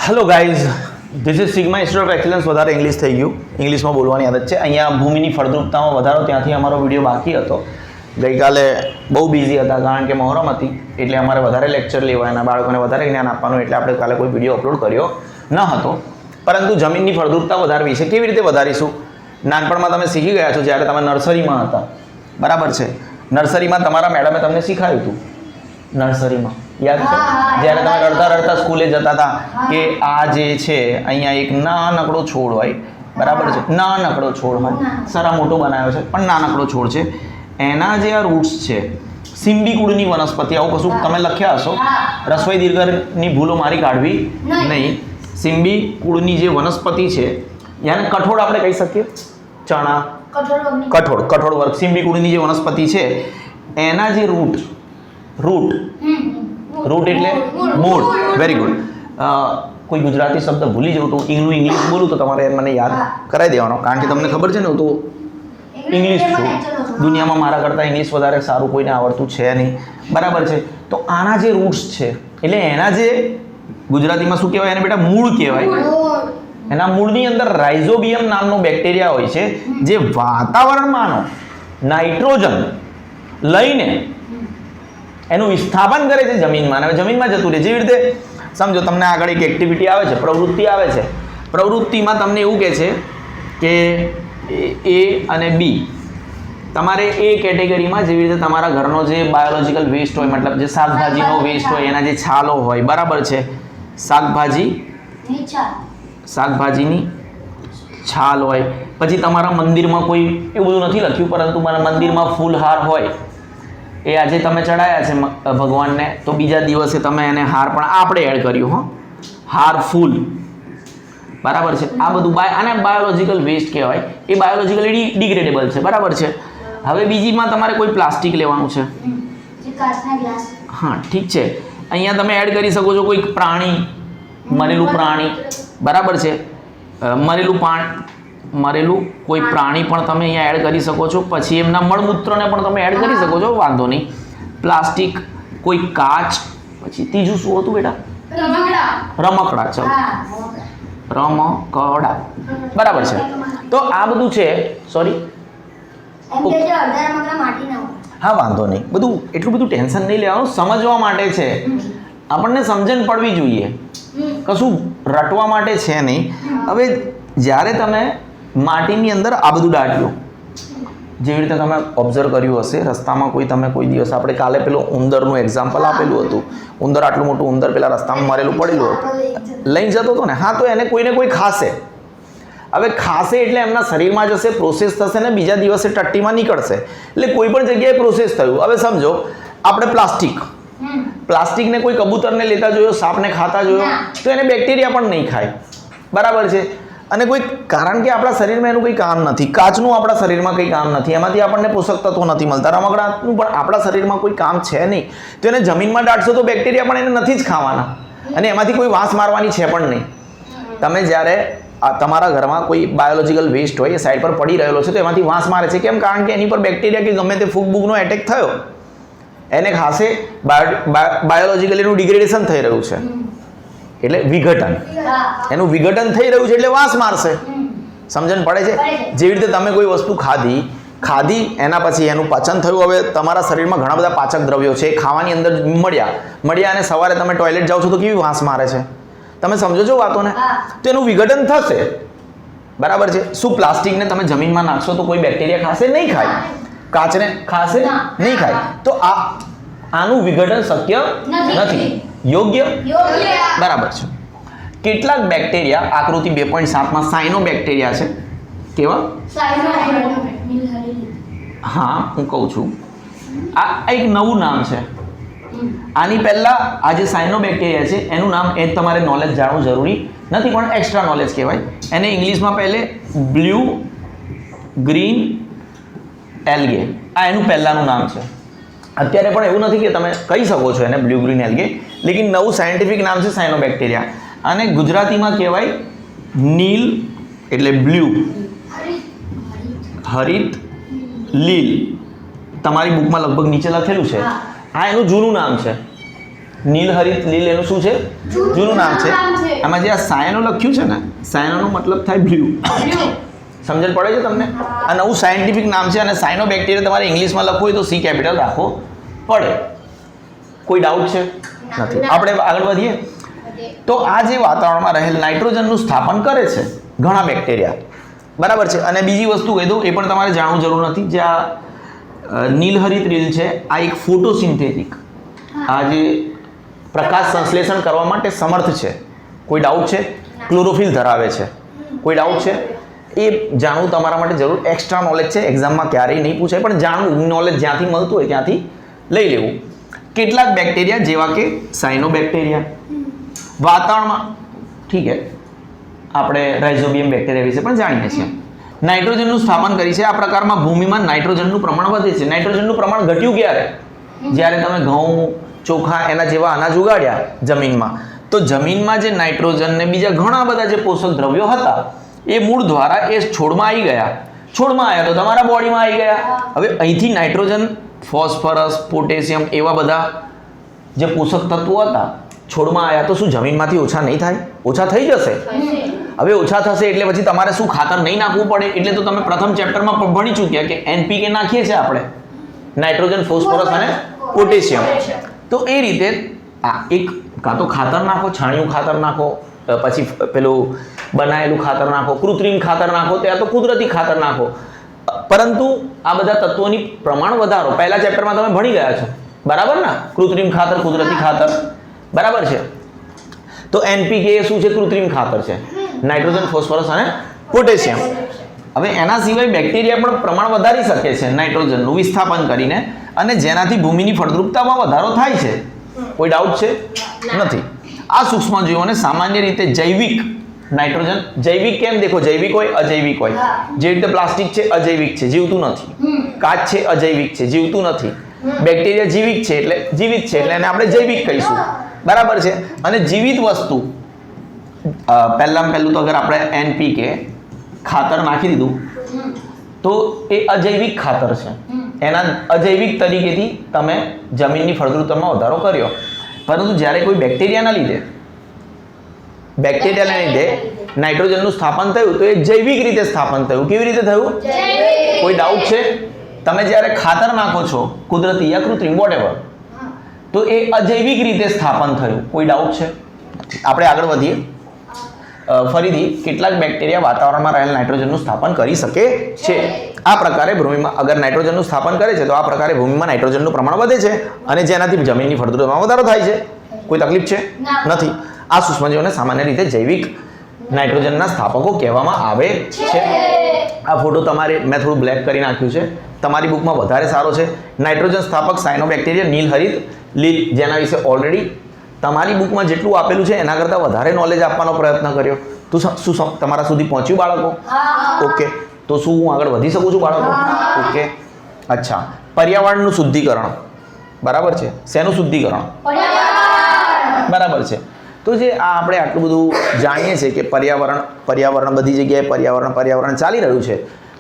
Hello guys, this is sigma institute of excellence. વધારે English થઈ ગયું, ઇંગ્લિશમાં બોલવાની આદત છે. અહીંયા ભૂમિની ફળદ્રુપતામાં વધારો, ત્યાંથી અમારો વિડીયો બાકી હતો. ગઈકાલે બહુ બિઝી હતા કારણ કે મહોરમ હતી, એટલે અમારે વધારે લેક્ચર લેવાના, બાળકોને વધારે જ્ઞાન આપવાનું, એટલે આપણે કાલે કોઈ વિડીયો અપલોડ કર્યો ન હતો. પરંતુ જમીનની ફળદ્રુપતા વધારવી છે. કેવી રીતે વધારીશું? નાનપણમાં તમે શીખી ગયા છો જ્યારે તમે નર્સરીમાં હતા, બરાબર છે? નર્સરીમાં તમારા મેડમે તમને શીખાયું હતું. નર્સરીમાં યાદ છે? જ્યારે તમે રડતા રડતા સ્કૂલે જતા હતા કે આ જે છે અહીંયા એક નાનકડો છોડ હોય, બરાબર છે? નાનકડો છોડ હોય, સારા મોટો બનાવ્યો છે પણ નાનકડો છોડ છે. એના જે આ રૂટ્સ છે, સિમ્બી કુળની વનસ્પતિ, આવું કશું તમે લખ્યા હશો. રસોઈ દીર્ઘની ભૂલો મારી કાઢવી નહીં. સિમ્બી કુળની જે વનસ્પતિ છે યાને કઠોળ આપણે કહી શકીએ. ચણા, કઠોળ વર્ગ, સિમ્બી કુળની જે વનસ્પતિ છે એના જે રૂટ એટલે મૂળ. Very good. કોઈ ગુજરાતી શબ્દ ભૂલી જાઉં તો ઇંગ્લિશ બોલું તો તમારે મને યાદ કરાવી દેવાનો, કારણ કે તમને ખબર છે ને હું તો ઇંગ્લિશ છું. દુનિયામાં મારા કરતાં ઇંગ્લિશ વધારે સારું કોઈને આવડતું છે નહીં, બરાબર છે? તો આના જે રૂટ્સ છે એટલે એના જે ગુજરાતીમાં શું કહેવાય એને બેટા? મૂળ કહેવાય. એના મૂળની અંદર રાઇઝોબિયમ નામનો બેક્ટેરિયા હોય છે જે વાતાવરણમાંનો નાઇટ્રોજન લઈને એનું વિસ્થાપન કરે છે જમીનમાં, અને જમીનમાં જતું રહે. જેવી રીતે સમજો તમને આગળ એક એક્ટિવિટી આવે છે, પ્રવૃત્તિ આવે છે. પ્રવૃત્તિમાં તમને એવું કહે છે કે એ અને બી તમારે એ કેટેગરીમાં, જેવી રીતે તમારા ઘરનો જે બાયોલોજિકલ વેસ્ટ હોય, મતલબ જે શાકભાજીનો વેસ્ટ હોય, એના જે છાલો હોય, બરાબર છે? શાકભાજીની છાલ હોય. પછી તમારા મંદિરમાં કોઈ એવું બધું નથી લખ્યું, પરંતુ મારા મંદિરમાં ફૂલહાર હોય, એ આજે તમે ચડાયા છે ભગવાનને, તો બીજા દિવસે તમે એને હાર પણ આપણે એડ કર્યું, હો, હાર ફૂલ, બરાબર છે? આ બધું આને બાયોલોજિકલ વેસ્ટ કહેવાય. એ બાયોલોજિકલી ડિગ્રેડેબલ છે, બરાબર છે? હવે બીજીમાં તમારે કોઈ પ્લાસ્ટિક લેવાનું છે. હા, ઠીક છે. અહીંયા તમે એડ કરી શકો છો કોઈ પ્રાણી, મરેલું પ્રાણી, બરાબર છે? મરેલું કોઈ પ્રાણી પણ તમે અહીંયા એડ કરી શકો છો. પછી એમના મળમૂત્રને પણ તમે એડ કરી શકો છો, વાંધો નહીં. પ્લાસ્ટિક, કોઈ કાચ, પછી ત્રીજું શું હતું બેટા? રમકડા. ચલો, રમકડા, બરાબર છે? તો આ બધું છે. સોરી, હા, વાંધો નહીં. બધું એટલું બધું ટેન્શન નહીં લેવાનું, સમજવા માટે છે. આપણને સમજણ પડવી જોઈએ, કશું રટવા માટે છે નહીં. હવે જ્યારે તમે માટીની અંદર આ બધું દાટ્યું, જેવી રીતે તમે ઓબ્ઝર્વ કર્યું હશે, રસ્તામાં કોઈ દિવસ આપણે કાલે પેલો ઉંદરનું એક્ઝામ્પલ આપેલું હતું. ઉંદર, આટલું મોટું ઉંદર પેલા રસ્તામાં મરેલું પડેલું હતું, લઈને જતો હતો ને. હા, તો એને કોઈને કોઈ ખાશે. હવે ખાશે એટલે એમના શરીરમાં જશે, પ્રોસેસ થશે ને બીજા દિવસે ટટ્ટીમાં નીકળશે. એટલે કોઈ પણ જગ્યાએ પ્રોસેસ થયું. હવે સમજો આપણે પ્લાસ્ટિકને કોઈ કબૂતરને લેતા જોયો, સાપને ખાતા જોયો, તો એને બેક્ટેરિયા પણ નહીં ખાય, બરાબર છે? અને કોઈ કારણ કે આપણા શરીરમાં એનું કંઈ કામ નથી. કાચનું આપણા શરીરમાં કંઈ કામ નથી, એમાંથી આપણને પોષક તત્વો નથી મળતા. રમકડાનું પણ આપણા શરીરમાં કોઈ કામ છે નહીં. તો એને જમીનમાં દાટશો તો બેક્ટેરિયા પણ એને નથી જ ખાવાના, અને એમાંથી કોઈ વાસ મારવાની છે પણ નહીં. તમે જ્યારે તમારા ઘરમાં કોઈ બાયોલોજિકલ વેસ્ટ હોય, એ સાઈડ પર પડી રહેલો છે, તો એમાંથી વાસ મારે છે. કેમ? કારણ કે એની પર બેક્ટેરિયા કે ગમે તે ફૂગબૂગનો એટેક થયો, એને ખાસે બાયોલોજિકલી એનું ડિગ્રેડેશન થઈ રહ્યું છે, એટલે વિઘટન, એનું વિઘટન થઈ રહ્યું છે એટલે વાસ મારશે. સમજણ પડે છે? જેવી રીતે તમે કોઈ વસ્તુ ખાધી એના પછી એનું પાચન થયું. હવે તમારા શરીરમાં ઘણા બધા પાચક દ્રવ્યો છે, ખાવાની અંદર મળ્યા અને સવારે તમે ટોયલેટ જાઓ છો તો કેવી વાસ મારે છે? તમે સમજો છો વાતોને? તો એનું વિઘટન થશે, બરાબર છે? શું પ્લાસ્ટિકને તમે જમીનમાં નાખશો તો કોઈ બેક્ટેરિયા ખાશે? નહીં ખાય. કાચને ખાશે? નહીં ખાય. તો આનું વિઘટન શક્ય નથી. યોગ્ય, બરાબર છે? કેટલાક બેક્ટેરિયા, આકૃતિ 2.7માં સાયનો બેક્ટેરિયા છે. કેવા? હા, હું કહું છું. આ એક નવું નામ છે. આની પહેલા આ જે સાયનો બેક્ટેરિયા છે એનું નામ, એ તમારે નોલેજ જાણવું જરૂરી નથી, પણ એક્સ્ટ્રા નોલેજ કહેવાય. એને ઇંગ્લિશમાં પહેલે બ્લુ ગ્રીન એલ્ગે, આ એનું પહેલાંનું નામ છે. અત્યારે પણ એવું નથી કે તમે કહી શકો છો એને બ્લુ ગ્રીન એલ્ગે, લેકિન નવું સાયન્ટિફિક નામ છે સાયનો બેક્ટેરિયા. અને ગુજરાતીમાં કહેવાય નીલ એટલે બ્લુ, હરિત, લીલ. તમારી બુકમાં લગભગ નીચે લખેલું છે. આ એનું જૂનું નામ છે. નીલહરિત લીલ એનું શું છે? જૂનું નામ છે. આમાં જે આ સાયનો લખ્યું છે ને, સાયનોનો મતલબ થાય બ્લુ. સમજણ પડે છે તમને? આ નવું સાયન્ટિફિક નામ છે અને સાયનો બેક્ટેરિયા તમારે ઇંગ્લિશમાં લખવું હોય તો સી કેપિટલ રાખવો પડે. કોઈ ડાઉટ છે? નથી. આપણે આગળ વધીએ. તો આ જે વાતાવરણમાં રહેલ નાઇટ્રોજનનું સ્થાપન કરે છે ઘણા બેક્ટેરિયા, બરાબર છે. અને બીજી વસ્તુ કહી દઉં, એ પણ તમારે જાણવું જરૂર નથી. જે આ નીલહરિત લીલ છે આ એક ફોટોસિન્થેટિક, આ જે પ્રકાશ સંશ્લેષણ કરવા માટે સમર્થ છે. કોઈ ડાઉટ છે? ક્લોરોફિલ ધરાવે છે. કોઈ ડાઉટ છે? એ જાણવું તમારા માટે જરૂર એક્સ્ટ્રા નોલેજ છે, એક્ઝામમાં ક્યારેય નહીં પૂછાય, પણ જાણવું, નોલેજ જ્યાંથી મળતું હોય ત્યાંથી લઈ લેવું. કેટલાક બેક્ટેરિયા જેવા કે સાયનો બેક્ટેરિયા વાતાવરણમાં, ઠીક છે, આપણે રાઇઝોબિયમ બેક્ટેરિયા વિશે પણ જાણીએ છીએ, નાઇટ્રોજનનું સ્થાપન કરી છે. આ પ્રકારમાં ભૂમિમાં નાઇટ્રોજનનું પ્રમાણ વધે છે. નાઇટ્રોજનનું પ્રમાણ ઘટ્યું ક્યારે? જ્યારે તમે ઘઉં, ચોખા એના જેવા અનાજ ઉગાડ્યા જમીનમાં, તો જમીનમાં જે નાઇટ્રોજન ને બીજા ઘણા બધા જે પોષક દ્રવ્યો હતા એ મૂળ દ્વારા એ છોડમાં આવી ગયા. છોડમાં આવ્યા તો તમારા બોડીમાં આવી ગયા. હવે અહીંથી નાઇટ્રોજન, ફોસ્ફરસ, પોટેશિયમ એવા બધા જે પોષક તત્વો હતા છોડમાં આવ્યા, તો શું જમીનમાંથી ઓછા નહીં થાય? ઓછા થઈ જશે. હવે ઓછા થશે એટલે પછી તમારે શું ખાતર નહીં નાખવું પડે? એટલે તો તમે પ્રથમ ચેપ્ટરમાં પણ ભણી ચૂક્યા કે NPK નાખીએ છીએ આપણે, નાઇટ્રોજન, ફોસ્ફરસ અને પોટેશિયમ. તો એ રીતે આ એક કાં તો ખાતર નાખો, છાણિયું ખાતર નાખો, પછી પેલું બનાવેલું ખાતર નાખો, કૃત્રિમ ખાતર નાખો, ત્યાં તો કુદરતી ખાતર નાખો. પરંતુ આ બધા તત્વોની પ્રમાણ વધારો પહેલા ચેપ્ટરમાં તમે ભણી ગયા છો, બરાબર ને? કૃત્રિમ ખાતર, કુદરતી ખાતર, બરાબર છે. તો NPK એ શું છે? કૃત્રિમ ખાતર છે. નાઇટ્રોજન, ફોસ્ફરસ અને પોટેશિયમ. હવે એના સિવાય બેક્ટેરિયા પણ પ્રમાણ વધારી શકે છે નાઇટ્રોજનનું વિસ્થાપન કરીને, અને જેનાથી ભૂમિની ફળદ્રુપતામાં વધારો થાય છે. કોઈ ડાઉટ છે? નથી. આ સૂક્ષ્મજીવોને સામાન્ય રીતે જૈવિક નાઇટ્રોજન, જૈવિક કેમ? દેખો, જૈવિક હોય, અજૈવિક હોય. જે રીતે પ્લાસ્ટિક છે અજૈવિક છે, જીવતું નથી. કાચ છે અજૈવિક છે, જીવતું નથી. બેક્ટેરિયા જીવિત છે એટલે એને આપણે જૈવિક કહીશું, બરાબર છે. અને જીવિત વસ્તુ પહેલામાં પહેલું તો અગર આપણે NPK ખાતર નાખી દીધું તો એ અજૈવિક ખાતર છે. એના અજૈવિક તરીકેથી તમે જમીનની ફળદ્રુપતામાં વધારો કર્યો. પરંતુ જ્યારે કોઈ બેક્ટેરિયાના લીધે નાઇટ્રોજનનું સ્થાપન થયું તો એ જૈવિક રીતે સ્થાપન થયું. કેવી રીતે થયું? કોઈ ડાઉટ છે? તમે જ્યારે ખાતર નાખો છો, કુદરતી યા કૃત્રિમ વોટેવર, તો એ અજૈવિક રીતે સ્થાપન થયું. કોઈ ડાઉટ છે? આપણે આગળ વધીએ. ફરીથી, કેટલાક બેક્ટેરિયા વાતાવરણમાં રહેલ નાઇટ્રોજનનું સ્થાપન કરી શકે છે. આ પ્રકારે ભૂમિમાં અગર નાઇટ્રોજનનું સ્થાપન કરે છે તો આ પ્રકારે ભૂમિમાં નાઇટ્રોજનનું પ્રમાણ વધે છે અને જેનાથી જમીનની ફળદ્રુપતામાં વધારો થાય છે. કોઈ તકલીફ છે? નથી. આ સૂક્ષ્મજીવોને સામાન્ય રીતે જૈવિક નાઇટ્રોજનના સ્થાપકો કહેવામાં આવે છે. આ ફોટો તમારે મેં થોડું બ્લેક કરી નાખ્યું છે, તમારી બુકમાં વધારે સારો છે. નાઇટ્રોજન સ્થાપક સાયનોબેક્ટેરિયા નીલહરિત લીલ, જેના વિશે ઓલરેડી તમારી બુકમાં જેટલું આપેલું છે એના કરતાં વધારે નોલેજ આપવાનો પ્રયત્ન કર્યો. તો શું તમારા સુધી પહોંચ્યું બાળકો? ઓકે. તો શું હું આગળ વધી શકું છું બાળકો? ઓકે. અચ્છા, પર્યાવરણનું શુદ્ધિકરણ, બરાબર છે. શેનું શુદ્ધિકરણ? બરાબર છે. તો જે આ આપણે આટલું બધું જાણીએ છીએ કે પર્યાવરણ બધી જગ્યાએ પર્યાવરણ ચાલી રહ્યું છે,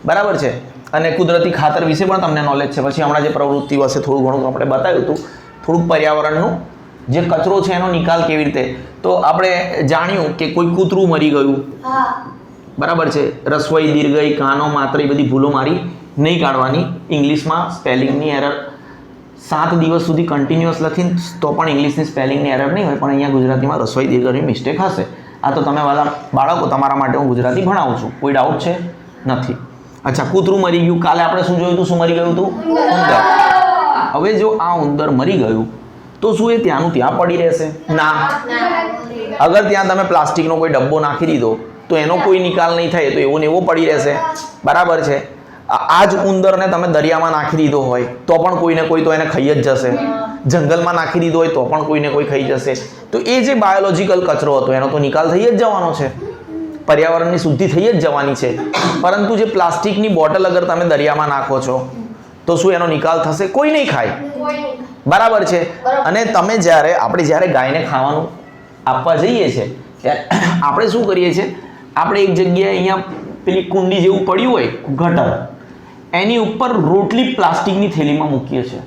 બરાબર છે. અને કુદરતી ખાતર વિશે પણ તમને નોલેજ છે. પછી હમણાં જે પ્રવૃત્તિઓ હશે થોડું ઘણું આપણે બતાવ્યું હતું, થોડુંક પર્યાવરણનું જે કચરો છે એનો નિકાલ કેવી રીતે. તો આપણે જાણ્યું કે કોઈ કૂતરું મરી ગયું, બરાબર છે. રસવઈ, દીર્ઘઈ, કાનો, માત્ર એ બધી ભૂલો મારી નહીં કાઢવાની. ઇંગ્લિશમાં સ્પેલિંગની એરર 7 દિવસ સુધી કન્ટિન્યુઅસ લખીને તો પણ ઇંગ્લિશની સ્પેલિંગની એરર નહીં હોય, પણ અહીંયા ગુજરાતીમાં રસવઈ, દીર્ઘની મિસ્ટેક હશે. આ તો તમે વાલા બાળકો, તમારા માટે હું ગુજરાતી ભણાવું છું. કોઈ ડાઉટ છે? નથી. અચ્છા, કૂતરું મરી ગયું. કાલે આપણે શું જોયું હતું? શું મરી ગયું હતું? ઉંદર. હવે જો આ ઉંદર મરી ગયું તો શું એ ત્યાંનું ત્યાં પડી રહેશે? ના. અગર ત્યાં તમે પ્લાસ્ટિકનો કોઈ ડબ્બો નાખી દીધો તો એનો કોઈ નિકાલ નહીં થાય, તો એવો ને એવો પડી રહેશે, બરાબર છે. આ જ ઉંદરને તમે દરિયામાં નાખી દીધો હોય તો પણ કોઈને કોઈ તો એને ખાઈ જ જશે. જંગલમાં નાખી દીધો હોય તો પણ કોઈને કોઈ ખાઈ જશે. તો એ જે બાયોલોજિકલ કચરો હતો એનો તો નિકાલ થઈ જ જવાનો છે, પર્યાવરણની શુદ્ધિ થઈ જ જવાની છે. પરંતુ જે પ્લાસ્ટિકની બોટલ અગર તમે દરિયામાં નાખો છો તો શું એનો નિકાલ થશે? કોઈ નહીં ખાય, બરાબર છે. અને આપણે જ્યારે ગાયને ખાવાનું આપવા જઈએ છીએ ત્યારે આપણે શું કરીએ છીએ? આપણે એક જગ્યાએ અહીંયા પેલી કુંડી જેવું પડ્યું હોય ગટર, એની ઉપર રોટલી પ્લાસ્ટિકની થેલીમાં મૂકીએ છીએ.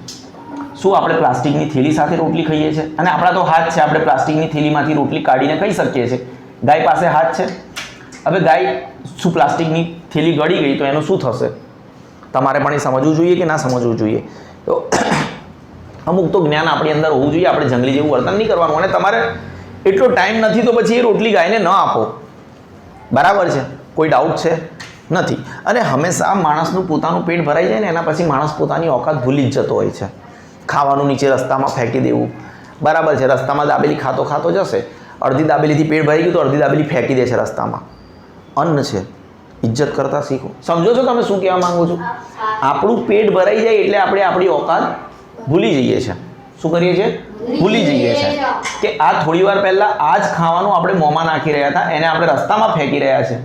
શું આપણે પ્લાસ્ટિકની થેલી સાથે રોટલી ખાઈએ છીએ? અને આપણા તો હાથ છે, આપણે પ્લાસ્ટિકની થેલીમાંથી રોટલી કાઢીને ખાઈ શકીએ છીએ. ગાય પાસે હાથ છે. હવે ગાય શું પ્લાસ્ટિકની થેલી ગળી ગઈ તો એનું શું થશે? તમારે પણ એ સમજવું જોઈએ કે ના સમજવું જોઈએ? તો અમુક તો જ્ઞાન આપણી અંદર હોવું જોઈએ. આપણે જંગલી જેવું વર્તન નહીં કરવાનું. અને તમારે એટલો ટાઈમ નથી તો પછી એ રોટલી ગાયને ન આપો. બરાબર છે? કોઈ ડાઉટ છે? નથી. અને હંમેશા માણસનું પોતાનું પેટ ભરાઈ જાય ને એના પછી માણસ પોતાની ઓકાત ભૂલી જ જતો હોય છે. ખાવાનું નીચે રસ્તામાં ફેંકી દેવું. બરાબર છે? રસ્તામાં દાબેલી ખાતો ખાતો જશે, અડધી દાબેલીથી પેટ ભરાઈ ગયું તો અડધી દાબેલી ફેંકી દે છે રસ્તામાં. અન્ન છે, ઇજ્જત કરતા શીખો. સમજો છો તમે શું કહેવા માંગુ છું? આપણું પેટ ભરાઈ જાય એટલે આપણે આપણી ઓકાત ભૂલી જઈએ છીએ. શું કરીએ છીએ? ભૂલી જઈએ છીએ કે આ થોડી વાર પહેલાં આ જ ખાવાનું આપણે મોંમાં નાખી રહ્યા હતા, એને આપણે રસ્તામાં ફેંકી રહ્યા છે.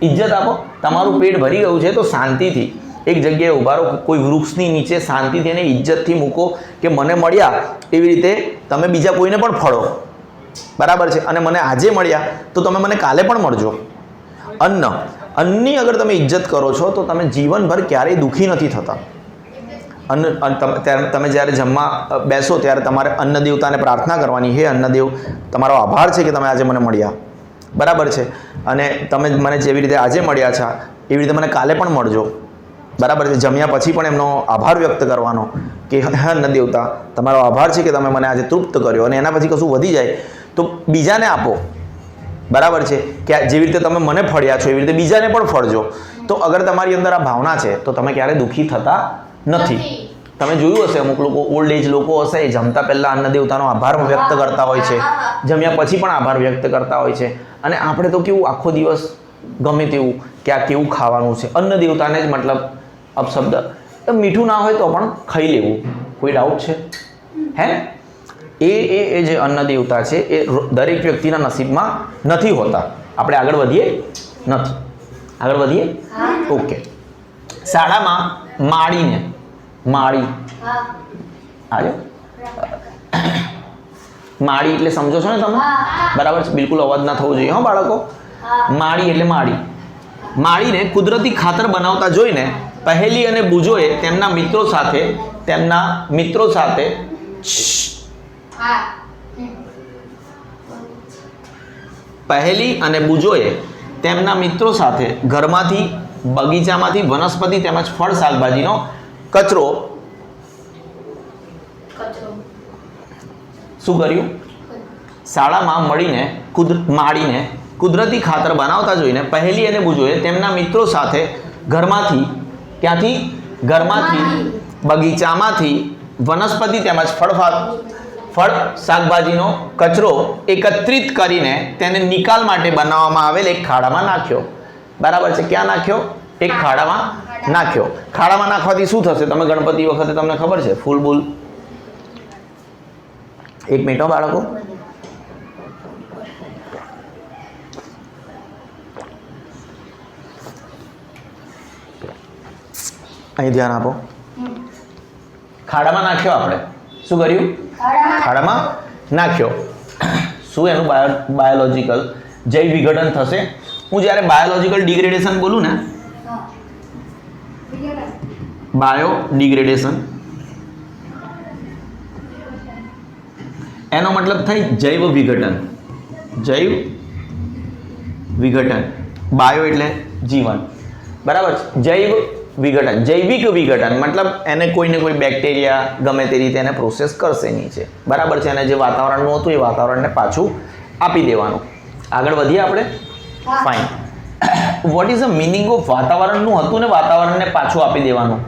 ઇજ્જત આપો. તમારું પેટ ભરી ગયું છે તો શાંતિથી એક જગ્યાએ ઊભા રહો, કોઈ વૃક્ષની નીચે શાંતિથી એને ઇજ્જતથી મૂકો કે મને મળ્યા એવી રીતે તમે બીજા કોઈને પણ ફળો. બરાબર છે? અને મને આજે મળ્યા તો તમે મને કાલે પણ મળજો. અન્નની અગર તમે ઇજ્જત કરો છો તો તમે જીવનભર ક્યારેય દુઃખી નથી થતા. તમે જ્યારે જમવા બેસો ત્યારે તમારે અન્ન દેવતાને પ્રાર્થના કરવાની, હે અન્નદેવ, તમારો આભાર છે કે તમે આજે મને મળ્યા. બરાબર છે? અને તમે મને જેવી રીતે આજે મળ્યા છે એવી રીતે મને કાલે પણ મળજો. બરાબર છે? જમ્યા પછી પણ એમનો આભાર વ્યક્ત કરવાનો કે હે અન્ન દેવતા, તમારો આભાર છે કે તમે મને આજે તૃપ્ત કર્યો. અને એના પછી કશું વધી જાય તો બીજાને આપો. બરાબર છે? કે જેવી રીતે તમે મને ફળ્યા છો એવી રીતે બીજાને પણ ફળજો. તો અગર તમારી અંદર આ ભાવના છે તો તમે ક્યારેય દુઃખી થતા નથી. તમે જોયું હશે અમુક લોકો, ઓલ્ડ એજ લોકો હશે, એ જમતા પહેલાં અન્ન દેવતાનો આભાર વ્યક્ત કરતા હોય છે, જમ્યા પછી પણ આભાર વ્યક્ત કરતા હોય છે. અને આપણે તો કેવું આખો દિવસ ગમે તેવું કે આ કેવું ખાવાનું છે, અન્ન દેવતાને જ મતલબ અપશબ્દ. મીઠું ના હોય તો પણ ખાઈ લેવું. કોઈ ડાઉટ છે? હે ને? એ જે અન્ન દેવતા છે એ દરેક વ્યક્તિના નસીબમાં નથી હોતા. આપણે આગળ વધીએ? નથી. આગળ વધીએ? ઓકે. શાળામાં માળી આજે માળી એટલે સમજો છો ને તમે? બરાબર છે? બિલકુલ અવાજ ના થવો જોઈએ હો બાળકો. માળી એટલે માળીને કુદરતી ખાતર બનાવતા જોઈને પહેલી અને બુજોએ તેમના મિત્રો સાથે પહેલી અને બુજોએ તેમના મિત્રો સાથે ઘરમાંથી, બગીચામાંથી વનસ્પતિ તેમજ ફળ શાકભાજીનો કચરો શું કર્યું? શાળામાં માળીને કુદરતી ખાતર બનાવતા જોઈને પહેલી અને બુજોએ તેમના મિત્રો સાથે ઘરમાંથી બગીચામાંથી વનસ્પતિ તેમજ ફળ શાકભાજીનો કચરો એકત્રિત કરીને તેને નિકાલ માટે બનાવવામાં આવેલ એક ખાડામાં નાખ્યો. બરાબર છે? ક્યાં નાખ્યો? એક ખાડામાં નાખ્યો. ખાડામાં નાખવાથી શું થશે? તમે ગણપતિ વખતે તમને ખબર છે ફૂલ બૂલ? એક મિનિટ બાળકો. અહીં ધ્યાન આપો. ખાડામાં નાખ્યો. આપણે શું કર્યું? ખાડામાં નાખ્યો. શું એનું બાયોલોજિકલ જૈવ વિઘટન થશે? હું જ્યારે બાયોલોજિકલ ડિગ્રેડેશન બોલું ને, બાયોડિગ્રેડેશન એનો મતલબ થાય જૈવ વિઘટન. બાયો એટલે જીવન. બરાબર? જૈવિક વિઘટન મતલબ એને કોઈને કોઈ બેક્ટેરિયા ગમે તે રીતે એને પ્રોસેસ કરશે નીચે. બરાબર છે? અને જે વાતાવરણનું હતું એ વાતાવરણને પાછું આપી દેવાનું. આગળ વધીએ આપણે. Fine. What is the meaning of વાતાવરણનું હતું ને વાતાવરણને પાછું આપી દેવાનું?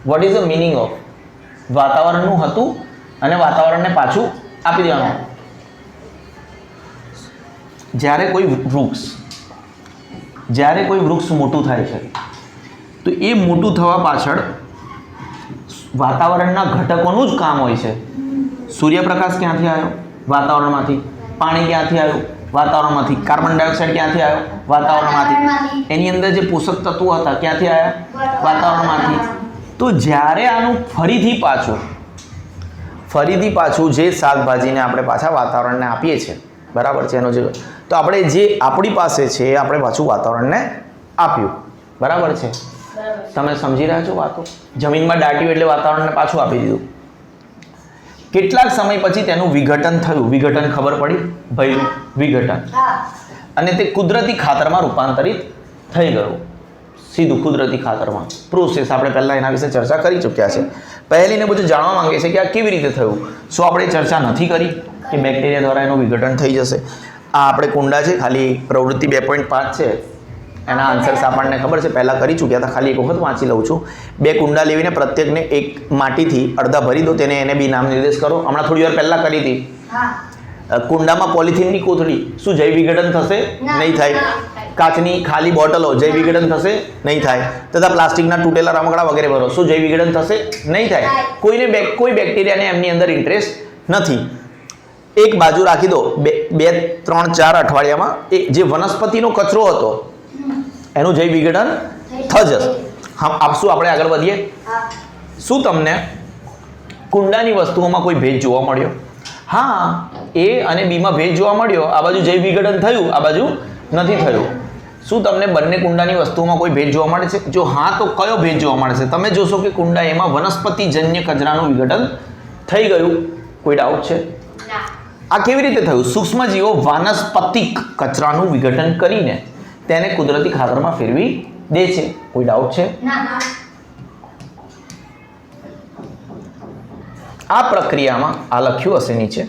What is the meaning of વાતાવરણનું હતું અને વાતાવરણને પાછું આપી દેવાનું? જ્યારે કોઈ વૃક્ષ મોટું થાય છે તો એ મોટું થવા પાછળ વાતાવરણના ઘટકોનું જ કામ હોય છે. સૂર્યપ્રકાશ ક્યાંથી આવ્યો? વાતાવરણમાંથી. પાણી ક્યાંથી આવ્યું? વાતાવરણમાંથી. કાર્બન ડાયોક્સાઇડ ક્યાંથી આવ્યો? વાતાવરણમાંથી. એની અંદર જે પોષક તત્વો હતા ક્યાંથી આવ્યા? વાતાવરણમાંથી. તો જ્યારે આનું ફરીથી પાછું જે શાકભાજીને આપણે પાછા વાતાવરણને આપીએ છીએ, બરાબર છે? એનો જે તો આપણે જે આપણી પાસે છે એ આપણે પાછું વાતાવરણને આપ્યું. બરાબર છે? તમે સમજી રહ્યા છો વાતો? જમીનમાં દાટ્યું એટલે વાતાવરણને પાછું આપી દીધું. કેટલાક સમય પછી તેનું વિઘટન થયું. વિઘટન ખબર પડી? ભયું વિઘટન. અને તે કુદરતી ખાતરમાં રૂપાંતરિત થઈ ગયું. સીધું કુદરતી ખાતરમાં. પ્રોસેસ આપણે પહેલાં એના વિશે ચર્ચા કરી ચૂક્યા છે. પહેલીને બધું જાણવા માંગે છે કે આ કેવી રીતે થયું. શું આપણે ચર્ચા નથી કરી કે બેક્ટેરિયા દ્વારા એનું વિઘટન થઈ જશે? આ આપણે કુંડા છે, ખાલી પ્રવૃત્તિ 2.5 છે, એના આન્સર્સ આપણને ખબર છે, પહેલાં કરી ચૂક્યા હતા. ખાલી એક વખત વાંચી લઉં છું. 2 કુંડા લેવીને પ્રત્યેકને એક માટીથી અડધા ભરી દો. એને બી નામ નિર્દેશ કરો. હમણાં થોડી વાર પહેલાં કરી હતી. કુંડામાં પોલિથીનની કોથળી, શું જૈવ વિઘટન થશે? નહીં થાય. કાચની ખાલી બોટલો, જૈવ વિઘટન થશે? નહીં થાય. તથા પ્લાસ્ટિકના તૂટેલા રમકડા વગેરે ભરો, શું જૈવ વિઘટન થશે? નહીં થાય. કોઈ બેક્ટેરિયાને એમની અંદર ઇન્ટરેસ્ટ નથી. એક બાજુ રાખી દો. 2, 3, 4 અઠવાડિયામાં એ જે વનસ્પતિનો કચરો હતો એનું જૈવ વિઘટન થઈ જશે. હા, આપશું આપણે આગળ વધીએ. શું તમને કુંડાની વસ્તુઓમાં કોઈ ભેજ જોવા મળ્યો? હા, A અને B માં ભેજ જોવા મળ્યો. આ બાજુ જૈવ વિઘટન થયું, આ બાજુ નથી થયું. શું તમને બંને કુંડાની વસ્તુઓમાં કોઈ ભેજ જોવા મળે છે? જો હા, તો કયો ભેજ જોવા મળે છે? તમે જોશો કે કુંડા એમાં વનસ્પતિજન્ય કચરાનું વિઘટન થઈ ગયું. કોઈ ડાઉટ છે? આ કેવી રીતે થયું? સૂક્ષ્મજીવો વાનસ્પતિક કચરાનું વિઘટન કરીને તેને કુદરતી ખાતરમાં ફેરવી દે છે. કોઈ ડાઉટ છે? આ પ્રક્રિયામાં આ લખ્યું હશે નીચે.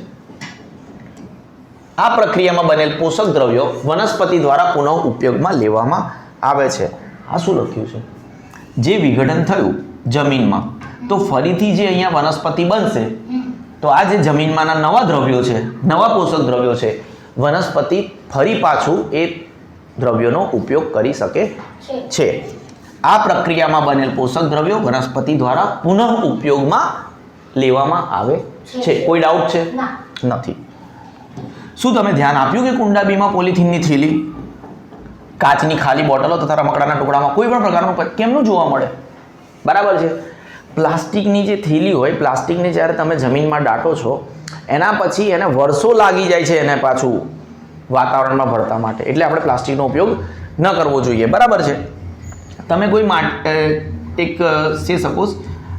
આ પ્રક્રિયામાં બનેલ પોષક દ્રવ્યો વનસ્પતિ દ્વારા પુનઃ ઉપયોગમાં લેવામાં આવે છે. આ શું લખ્યું છે? જે વિઘટન થયું જમીનમાં, તો ફરીથી જે અહીંયા વનસ્પતિ બનશે, તો આ જે જમીનમાંના નવા દ્રવ્યો છે, નવા પોષક દ્રવ્યો છે, વનસ્પતિ ફરી પાછું એ દ્રવ્યોનો ઉપયોગ કરી શકે છે. આ પ્રક્રિયામાં બનેલ પોષક દ્રવ્યો વનસ્પતિ દ્વારા પુનઃ ઉપયોગમાં લેવામાં આવે છે. કોઈ ડાઉટ છે? નથી. શું તમે ધ્યાન આપ્યું કે કુંડા બીમાં પોલિથીનની થેલી, કાચની ખાલી બોટલો તથા રમકડાના ટુકડામાં કોઈ પણ પ્રકારનું કેમનું જોવા મળે? બરાબર છે. પ્લાસ્ટિકની જે થેલી હોય, પ્લાસ્ટિકને જ્યારે તમે જમીનમાં દાટો છો, એના પછી એને વર્ષો લાગી જાય છે એને પાછું વાતાવરણમાં ભળતા માટે. એટલે આપણે પ્લાસ્ટિકનો ઉપયોગ ન કરવો જોઈએ. બરાબર છે. તમે કોઈ એક છે, સપોઝ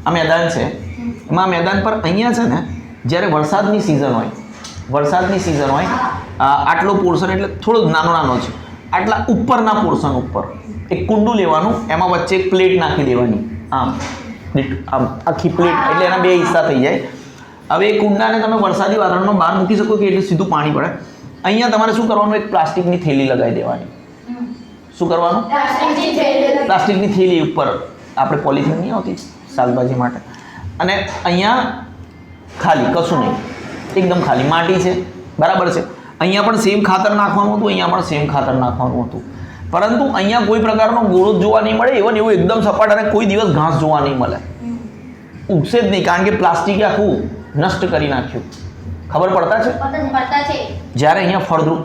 આ મેદાન છે, એમાં મેદાન પર અહીંયા છે ને, જ્યારે વરસાદની સિઝન હોય, આટલો પોર્શન એટલે થોડો નાનો છે, આટલા ઉપરના પોર્શન ઉપર એક કુંડું લેવાનું, એમાં વચ્ચે એક પ્લેટ નાખી દેવાની, આમ આખી પ્લેટ, એટલે એના 2 હિસ્સા થઈ જાય. હવે એ કુંડાને તમે વરસાદી વાતાવરણમાં બહાર મૂકી શકો કે એટલે સીધું પાણી પડે. અહીંયા તમારે શું કરવાનું? એક પ્લાસ્ટિકની થેલી લગાવી દેવાની. શું કરવાનું? પ્લાસ્ટિકની થેલી ઉપર, આપણે પોલિથીન નહીં આવતી શાકભાજી માટે, અને અહીંયા ખાલી કશું નહીં, એકદમ ખાલી માટી છે. બરાબર છે. અહીંયા પણ સેમ ખાતર નાખવાનું હતું, અહીંયા પણ સેમ ખાતર નાખવાનું હતું, પરંતુ અહીંયા કોઈ પ્રકારનો ગોળો જોવા નહીં મળે. એવું એકદમ સપાટ, અને કોઈ દિવસ ઘાસ જોવા નહીં મળે, ઉગશે જ નહીં, કારણ કે પ્લાસ્ટિકે આખું નષ્ટ કરી નાખ્યું. ખબર પડતા છે? જ્યારે અહીંયા ફળદ્રુપ,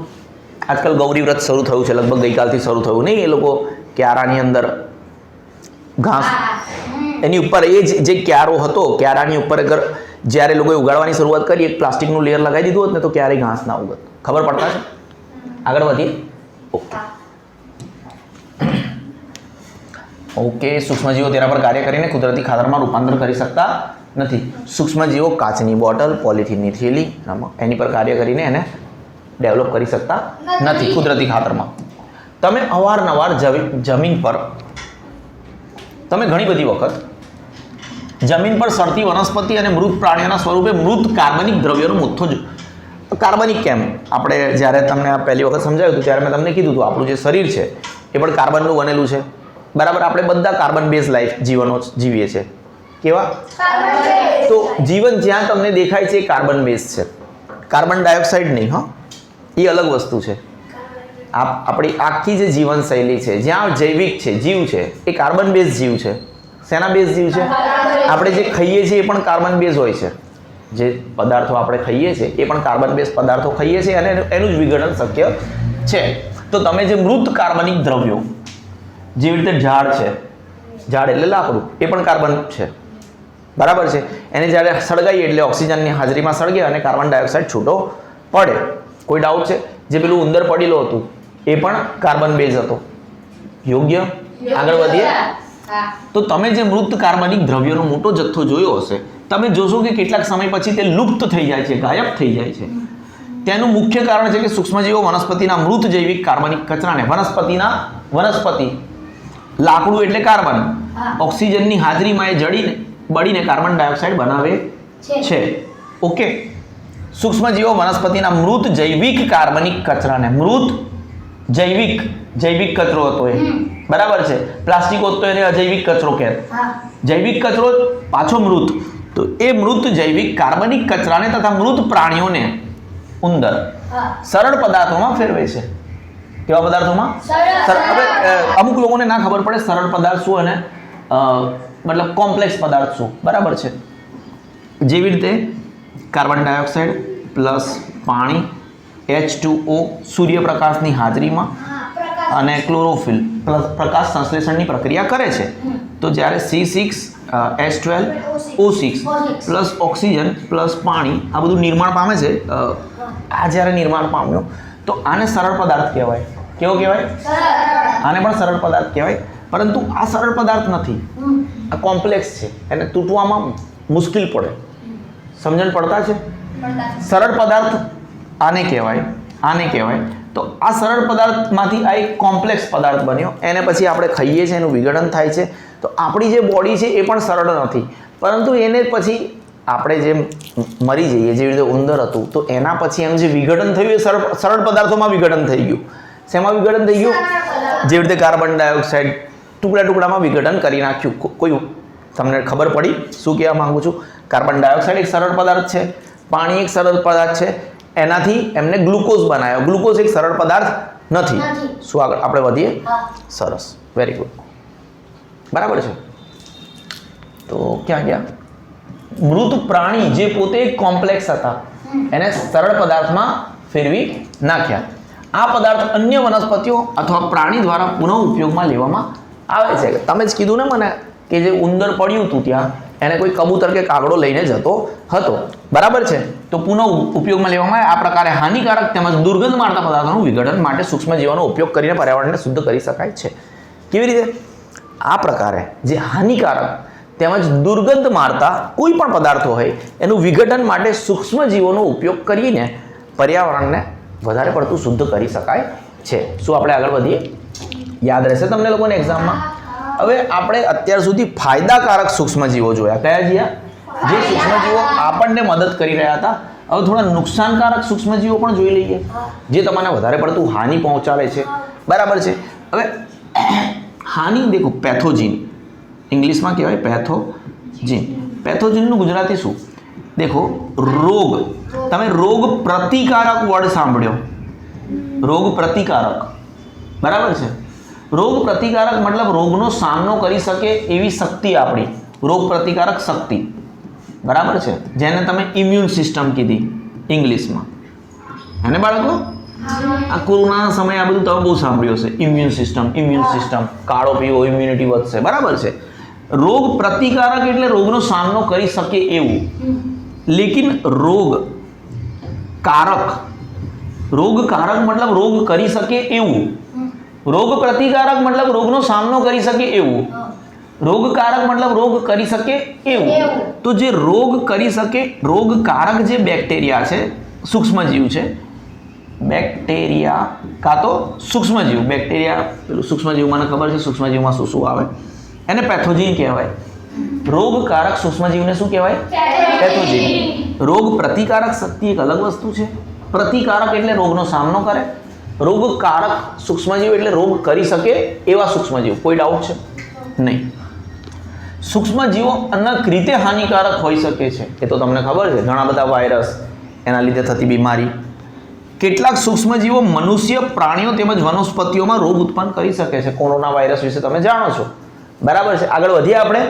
આજકાલ ગૌરી વ્રત શરૂ થયું છે, લગભગ ગઈકાલથી શરૂ થયું નહીં, એ લોકો ક્યારાની અંદર ઘાસ, એની ઉપર એ જે ક્યારો હતો, ક્યારાની ઉપર જ્યારે લોકોએ ઉગાડવાની શરૂઆત કરી, એક પ્લાસ્ટિકનું લેયર લગાવી દીધું હોત ને, તો ક્યારેય ઘાસ ના ઉગત. ખબર પડતા છે? આગળ વધીએ. ઓકે. સૂક્ષ્મજીવો તેના પર કાર્ય કરીને કુદરતી ખાતરમાં રૂપાંતર કરી શકતા નથી. સૂક્ષ્મજીવો કાચની બોટલ, પોલિથીનની થેલી, એની પર કાર્ય કરીને એને ડેવલપ કરી શકતા નથી કુદરતી ખાતરમાં. તમે અવારનવાર જમીન પર, તમે ઘણી બધી વખત જમીન પર સડતી વનસ્પતિ અને મૃત પ્રાણીઓના સ્વરૂપે મૃત કાર્બનિક દ્રવ્યોનો મુઠ્ઠો જ. કાર્બનિક કેમ? આપણે જ્યારે તમને આ પહેલી વખત સમજાવ્યું હતું ત્યારે મેં તમને કીધું હતું, આપણું જે શરીર છે એ પણ કાર્બનનું બનેલું છે. બરાબર. આપણે બધા કાર્બન બેઝ લાઈફ જીવનો જીવીએ છીએ. કેવા? તો જીવન જ્યાં તમને દેખાય છે એ કાર્બન બેઝ છે, કાર્બન ડાયોક્સાઇડ નહીં. હા, એ અલગ વસ્તુ છે. આપણી આખી જે જીવનશૈલી છે, જ્યાં જૈવિક છે, જીવ છે, એ કાર્બન બેઝ જીવ છે. શેના બેઝ જીવ છે? આપણે જે ખાઈએ છીએ એ પણ કાર્બન બેઝ હોય છે. જે પદાર્થો આપણે ખાઈએ છીએ એ પણ કાર્બન બેઝ પદાર્થો ખાઈએ છીએ, અને એનું જ વિઘટન શક્ય છે. તો તમે જે મૃત કાર્બનિક દ્રવ્યો, જેવી રીતે ઝાડ છે, ઝાડ એટલે લાકડું, એ પણ કાર્બન છે. બરાબર છે. એને જ્યારે સળગાઈએ એટલે ઓક્સિજનની હાજરીમાં સળગે અને કાર્બન ડાયોક્સાઇડ છૂટો પડે. કોઈ ડાઉટ છે? જે પેલું ઉંદર પડેલું હતું એ પણ કાર્બન બેઝ હતો. યોગ્ય. આગળ વધીએ. તો તમે જે મૃત કાર્બનિક દ્રવ્યોનો મોટો જથ્થો જોયો હશે, તમે જોશો કે કેટલાક સમય પછી તે લુપ્ત થઈ જાય છે, ગાયબ થઈ જાય છે. તેનું મુખ્ય કારણ છે કે સૂક્ષ્મજીવો વનસ્પતિના મૃત જૈવિક કાર્બનિક કચરાને વનસ્પતિ લાકડું એટલે કાર્બન, ઓક્સિજનની હાજરીમાં એ બળીને કાર્બન ડાયોક્સાઇડ બનાવે છે. ઓકે, સૂક્ષ્મજીવો વનસ્પતિના મૃત જૈવિક કાર્બનિક કચરાને, મૃત જૈવિક કચરો હતો એ, બરાબર છે. પ્લાસ્ટિક હોત તો એને અજૈવિક કચરો કહેત, જૈવિક કચરો પાછો મૃત. તો એ મૃત જૈવિક કાર્બનિક કચરાને તથા મૃત પ્રાણીઓને ઉંદર સરળ પદાર્થોમાં ફેરવે છે. કેવા પદાર્થોમાં? હવે અમુક લોકોને ના ખબર પડે સરળ પદાર્થ શું અને મતલબ કોમ્પ્લેક્સ પદાર્થ શું, બરાબર છે. જેવી રીતે કાર્બન ડાયોક્સાઇડ પ્લસ પાણી, H2O સૂર્યપ્રકાશની હાજરીમાં અને ક્લોરોફિલ પ્લસ પ્રકાશ સંશ્લેષણની પ્રક્રિયા કરે છે. તો જ્યારે C6H12O6 પ્લસ ઓક્સિજન પ્લસ પાણી આ બધું નિર્માણ પામે છે, આ જ્યારે નિર્માણ પામ્યું તો આને સરળ પદાર્થ કહેવાય. કેવો કહેવાય? આને પણ સરળ પદાર્થ કહેવાય. પરંતુ આ સરળ પદાર્થ નથી, આ કોમ્પ્લેક્સ છે, એને તૂટવામાં મુશ્કેલ પડે. સમજણ પડતા છે? સરળ પદાર્થ આને કહેવાય. તો આ સરળ પદાર્થમાંથી આ એક કોમ્પ્લેક્સ પદાર્થ બન્યો, એને પછી આપણે ખાઈએ છીએ, એનું વિઘટન થાય છે. તો આપણી જે બોડી છે એ પણ સરળ નથી, પરંતુ એને પછી આપણે જે મરી જઈએ, જેવી રીતે ઉંદર હતું, તો એના પછી એનું જે વિઘટન થયું એ સરળ પદાર્થોમાં વિઘટન થઈ ગયું. શેમાં વિઘટન થઈ ગયું? જેવી રીતે કાર્બન ડાયોક્સાઇડ ટુકડામાં વિઘટન કરી નાખ્યું. કોઈ તમને ખબર પડી શું કહેવા માંગુ છું? કાર્બન ડાયોક્સાઇડ એક સરળ પદાર્થ છે, પાણી એક સરળ પદાર્થ છે, એનાથી એમને ગ્લુકોઝ બનાવ્યો. ગ્લુકોઝ એક સરળ પદાર્થ નથી. શું આગળ આપણે વધીએ? સરસ, વેરી ગુડ, બરાબર છે. તો ક્યાં ગયા? મૃત પ્રાણી જે પોતે કોમ્પ્લેક્સ હતા એને સરળ પદાર્થમાં ફેરવી નાખ્યા. આ પદાર્થ અન્ય વનસ્પતિઓ અથવા પ્રાણી દ્વારા પુનઃ ઉપયોગમાં લેવામાં આવે છે. તમે જ કીધું ને મને કે જે ઉંદર પડ્યું હતું ત્યાં એને કોઈ કબૂતર કે કાગડો લઈને જતો હતો, બરાબર છે. તો પુનઃ ઉપયોગમાં લેવામાં આવે. આ પ્રકારે હાનિકારક તેમજ દુર્ગંધ મારતા પદાર્થોનું વિઘટન માટે સૂક્ષ્મજીવોનો ઉપયોગ કરીને પર્યાવરણને શુદ્ધ કરી શકાય છે. કેવી રીતે? આ પ્રકારે જે હાનિકારક તેમજ દુર્ગંધ મારતા કોઈ પણ પદાર્થો હોય એનું વિઘટન માટે સૂક્ષ્મજીવોનો ઉપયોગ કરીને પર્યાવરણને વધારે પડતું શુદ્ધ કરી શકાય છે. શું આપણે આગળ વધીએ? યાદ રહેશે તમને લોકોને એક્ઝામમાં. હવે આપણે અત્યાર સુધી ફાયદાકારક સૂક્ષ્મજીવો જોયા. કયા જીયા? જે સૂક્ષ્મજીવો આપણને મદદ કરી રહ્યા હતા. હવે થોડા નુકસાનકારક સૂક્ષ્મજીવો પણ જોઈ લઈએ, જે તમને વધારે પડતું હાનિ પહોંચાડે છે, બરાબર છે. હવે હાનિ દેખો, પેથોજીન ઇંગ્લિશમાં કહેવાય પેથોજીન. પેથોજીનનું ગુજરાતી શું? દેખો, રોગ. તમે રોગ પ્રતિકારક વર્ડ સાંભળ્યો, રોગ પ્રતિકારક, બરાબર છે. રોગ પ્રતિકારક મતલબ રોગનો સામનો કરી શકે એવી શક્તિ આપણી, રોગ પ્રતિકારક શક્તિ, બરાબર છે. જેને તમે ઇમ્યુન સિસ્ટમ કીધી ઇંગ્લિશમાં. અને બાળકો આ કોરોનાના સમયે આ બધું તમે બહુ સાંભળ્યું હશે. ઇમ્યુન સિસ્ટમ, કાળો પીવો ઇમ્યુનિટી વધશે, બરાબર છે. રોગ પ્રતિકારક એટલે રોગનો સામનો કરી શકે એવું. લેકિન રોગ કારક મતલબ રોગ કરી શકે એવું. રોગ પ્રતિકારક મતલબ રોગનો સામનો કરી શકે એવું. રોગકારક મતલબ રોગ કરી શકે એવું. તો જે રોગ કરી શકે, રોગકારક જે બેક્ટેરિયા છે, સૂક્ષ્મજીવ છે, બેક્ટેરિયા કાં તો સૂક્ષ્મજીવ. બેક્ટેરિયા પેલું સૂક્ષ્મજીવ મને ખબર છે સૂક્ષ્મજીવમાં શું શું આવે, એને પેથોજીન કહેવાય. રોગકારક સૂક્ષ્મજીવને શું કહેવાય? પેથોજીન. રોગ પ્રતિકારક શક્તિ એક અલગ વસ્તુ છે. પ્રતિકારક એટલે રોગનો સામનો કરે, રોગકારક સૂક્ષ્મજીવ એટલે રોગ કરી શકે એવા સૂક્ષ્મજીવ. કોઈ ડાઉટ છે? નહીં. સૂક્ષ્મજીવો અનેક રીતે હાનિકારક હોઈ શકે છે, એ તો તમને ખબર છે. ઘણા બધા વાયરસ, એના લીધે થતી બીમારી. કેટલાક સૂક્ષ્મજીવો મનુષ્ય, પ્રાણીઓ તેમજ વનસ્પતિઓમાં રોગ ઉત્પન્ન કરી શકે છે. કોરોના વાયરસ વિશે તમે જાણો છો, બરાબર છે. આગળ વધીએ આપણે.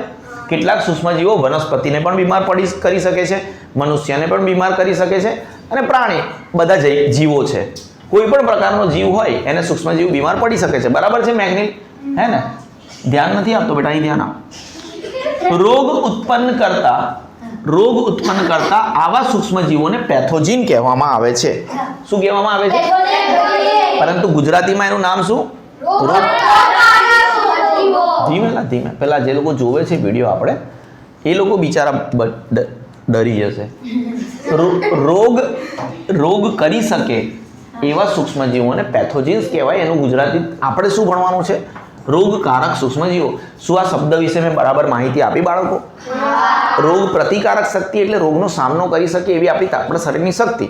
કેટલાક સૂક્ષ્મજીવો વનસ્પતિને પણ બીમાર કરી શકે છે, મનુષ્યને પણ બીમાર કરી શકે છે, અને પ્રાણી બધા જીવો છે. કોઈ પણ પ્રકારનો જીવ હોય એને સૂક્ષ્મજીવ બીમાર પડી શકે છે, બરાબર છે મેઘનીલ? હે ને? ધ્યાન નથી આપતો બેટા, અહીં ધ્યાન આપ. રોગ ઉત્પન્ન કરતા આવા સૂક્ષ્મજીવોને પેથોજીન કહેવામાં આવે છે. શું કહેવામાં આવે છે? ધીમે પેલા જે લોકો જોવે છે વિડીયો આપણે એ લોકો બિચારા ડરી જશે. રોગ કરી શકે એવા સૂક્ષ્મજીવોને પેથોજિન્સ કહેવાય. એનું ગુજરાતી આપણે શું ભણવાનું છે? રોગકારક સૂક્ષ્મજીવો. શું આ શબ્દ વિશે મેં બરાબર માહિતી આપી બાળકો? રોગ પ્રતિકારક શક્તિ એટલે રોગનો સામનો કરી શકે એવી આપણા શરીરની શક્તિ.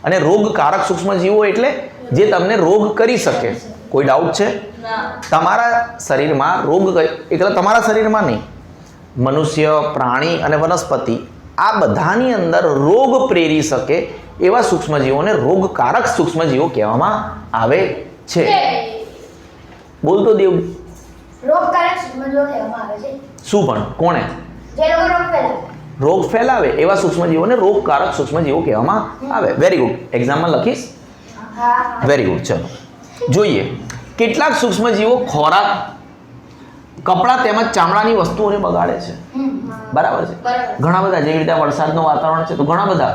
અને રોગકારક સૂક્ષ્મજીવો એટલે જે તમને રોગ કરી શકે. કોઈ ડાઉટ છે? તમારા શરીરમાં રોગ એટલે તમારા શરીરમાં નહીં, મનુષ્ય, પ્રાણી અને વનસ્પતિ આ બધાની અંદર રોગ પ્રેરી શકે એવા સૂક્ષ્મજીવોને રોગકારક સૂક્ષ્મજીવો કહેવામાં આવે છે. બોલતો દેવ. રોગકારક સૂક્ષ્મજીવો કહેવામાં આવે છે. શું પણ કોણે? જે રોગ ફેલાવે. રોગ ફેલાવે એવા સૂક્ષ્મજીવોને રોગકારક સૂક્ષ્મજીવો કહેવામાં આવે. Very good. એક્ઝામમાં લખીશ? હા. Very good. ચલો જોઈએ. કેટલાક સૂક્ષ્મજીવો ખોરાક, કપડાં તેમજ ચામડાની વસ્તુઓને બગાડે છે. બરાબર છે. ઘણા બધા, જેવી રીતે વરસાદનું વાતાવરણ છે તો ઘણા બધા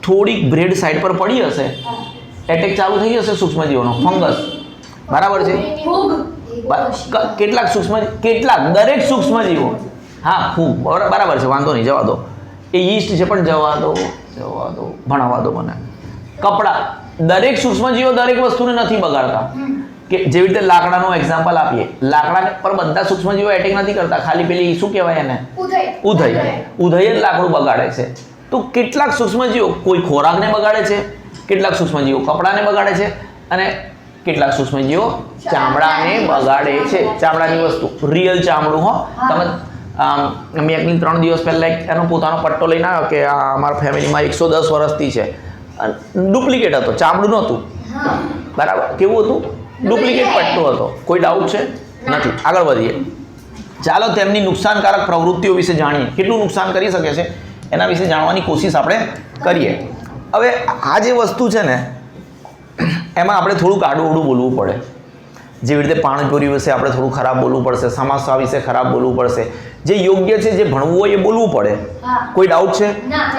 થોડીક બ્રેડ સાઈડ પર પડી હશે, એટેક ચાલુ થઈ જશે સૂક્ષ્મજીવોનો. ફંગસ. બરાબર છે. કેટલાક દરેક સૂક્ષ્મજીવો. હા, ફૂગ. બરાબર છે, વાંધો નહીં, જવા દો. એ યીસ્ટ છે પણ જવા દો, ભણાવવા દો મને. કપડાં, દરેક સૂક્ષ્મજીવો દરેક વસ્તુને નથી બગાડતા. કે જેવી રીતે લાકડાનો એક્ઝામ્પલ આપીએ, લાકડા પર બધા સૂક્ષ્મજીવો એટેક નથી કરતા, ખાલી પેલી શું કહેવાય એને? ઉધઈ જ લાકડું બગાડે છે. તો કેટલાક સૂક્ષ્મજીવો કોઈ ખોરાકને બગાડે છે, કેટલાક સૂક્ષ્મજીવો કપડાને બગાડે છે, અને કેટલાક સૂક્ષ્મજીવો ચામડાને બગાડે છે. ચામડાની વસ્તુ, રિયલ ચામડું. હો, તમે મેં 3 દિવસ પહેલા એનો પોતાનો પટ્ટો લઈને આવ્યો કે આ અમારા ફેમિલીમાં 110 વર્ષથી છે. ડુપ્લિકેટ હતો, ચામડું નહોતું. બરાબર. કેવું હતું? ડુપ્લિકેટ પટ્ટો હતો. કોઈ ડાઉટ છે? નથી. આગળ વધીએ. ચાલો તેમની નુકસાનકારક પ્રવૃત્તિઓ વિશે જાણીએ. કેટલું નુકસાન કરી શકે છે એના વિશે જાણવાની કોશિશ આપણે કરીએ. હવે આ જે વસ્તુ છે ને એમાં આપણે થોડુંક આડું બોલવું પડે. જેવી રીતે પાણીપુરી વિશે આપણે થોડું ખરાબ બોલવું પડશે, સમોસા વિશે ખરાબ બોલવું પડશે. જે યોગ્ય છે, જે ભણવું હોય એ બોલવું પડે. કોઈ ડાઉટ છે?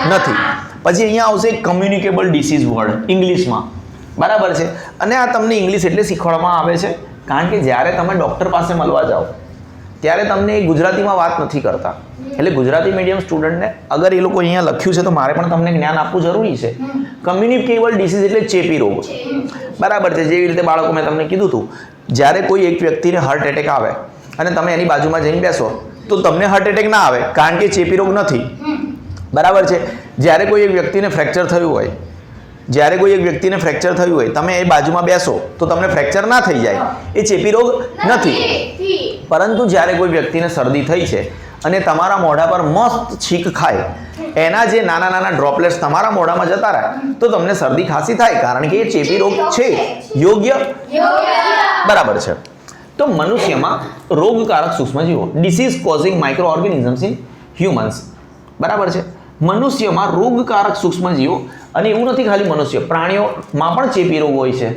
નથી. પછી અહીંયા આવશે કમ્યુનિકેબલ ડિસીઝ વર્ડ ઇંગ્લિશમાં. બરાબર છે. અને આ તમને ઇંગ્લિશ એટલે શીખવાડવામાં આવે છે કારણ કે જ્યારે તમે ડૉક્ટર પાસે મળવા જાઓ ત્યારે તમને ગુજરાતીમાં વાત નથી કરતા. એટલે ગુજરાતી મીડિયમ સ્ટુડન્ટને અગર એ લોકો અહીંયા લખ્યું છે તો મારે પણ તમને જ્ઞાન આપવું જરૂરી છે. કમ્યુનિકેબલ ડિસીઝ એટલે ચેપી રોગ. બરાબર છે. જેવી રીતે બાળકો મેં તમને કીધું હતું, જ્યારે કોઈ એક વ્યક્તિને હાર્ટ એટેક આવે અને તમે એની બાજુમાં જઈને બેસો તો તમને હાર્ટ એટેક ના આવે કારણ કે ચેપી રોગ નથી. બરાબર છે. જ્યારે કોઈ એક વ્યક્તિને ફ્રેક્ચર થયું હોય, તમે એ બાજુમાં બેસો તો તમને ફ્રેક્ચર ના થઈ જાય, એ ચેપી રોગ નથી. પરંતુ જ્યારે કોઈ વ્યક્તિને શરદી થઈ છે અને તમારા મોઢા પર મસ્ત છીંક ખાય, એના જે નાના નાના ડ્રોપલેટ્સ તમારા મોઢામાં જતા રહે તો તમને શરદી ખાંસી થાય કારણ કે એ ચેપી રોગ છે. યોગ્ય? બરાબર છે. તો મનુષ્યમાં રોગકારક સૂક્ષ્મજીવો, disease causing microorganisms in humans. બરાબર છે. મનુષ્યમાં રોગકારક સૂક્ષ્મજીવો, અને એવું નથી ખાલી મનુષ્ય, પ્રાણીઓમાં પણ ચેપી રોગ હોય છે,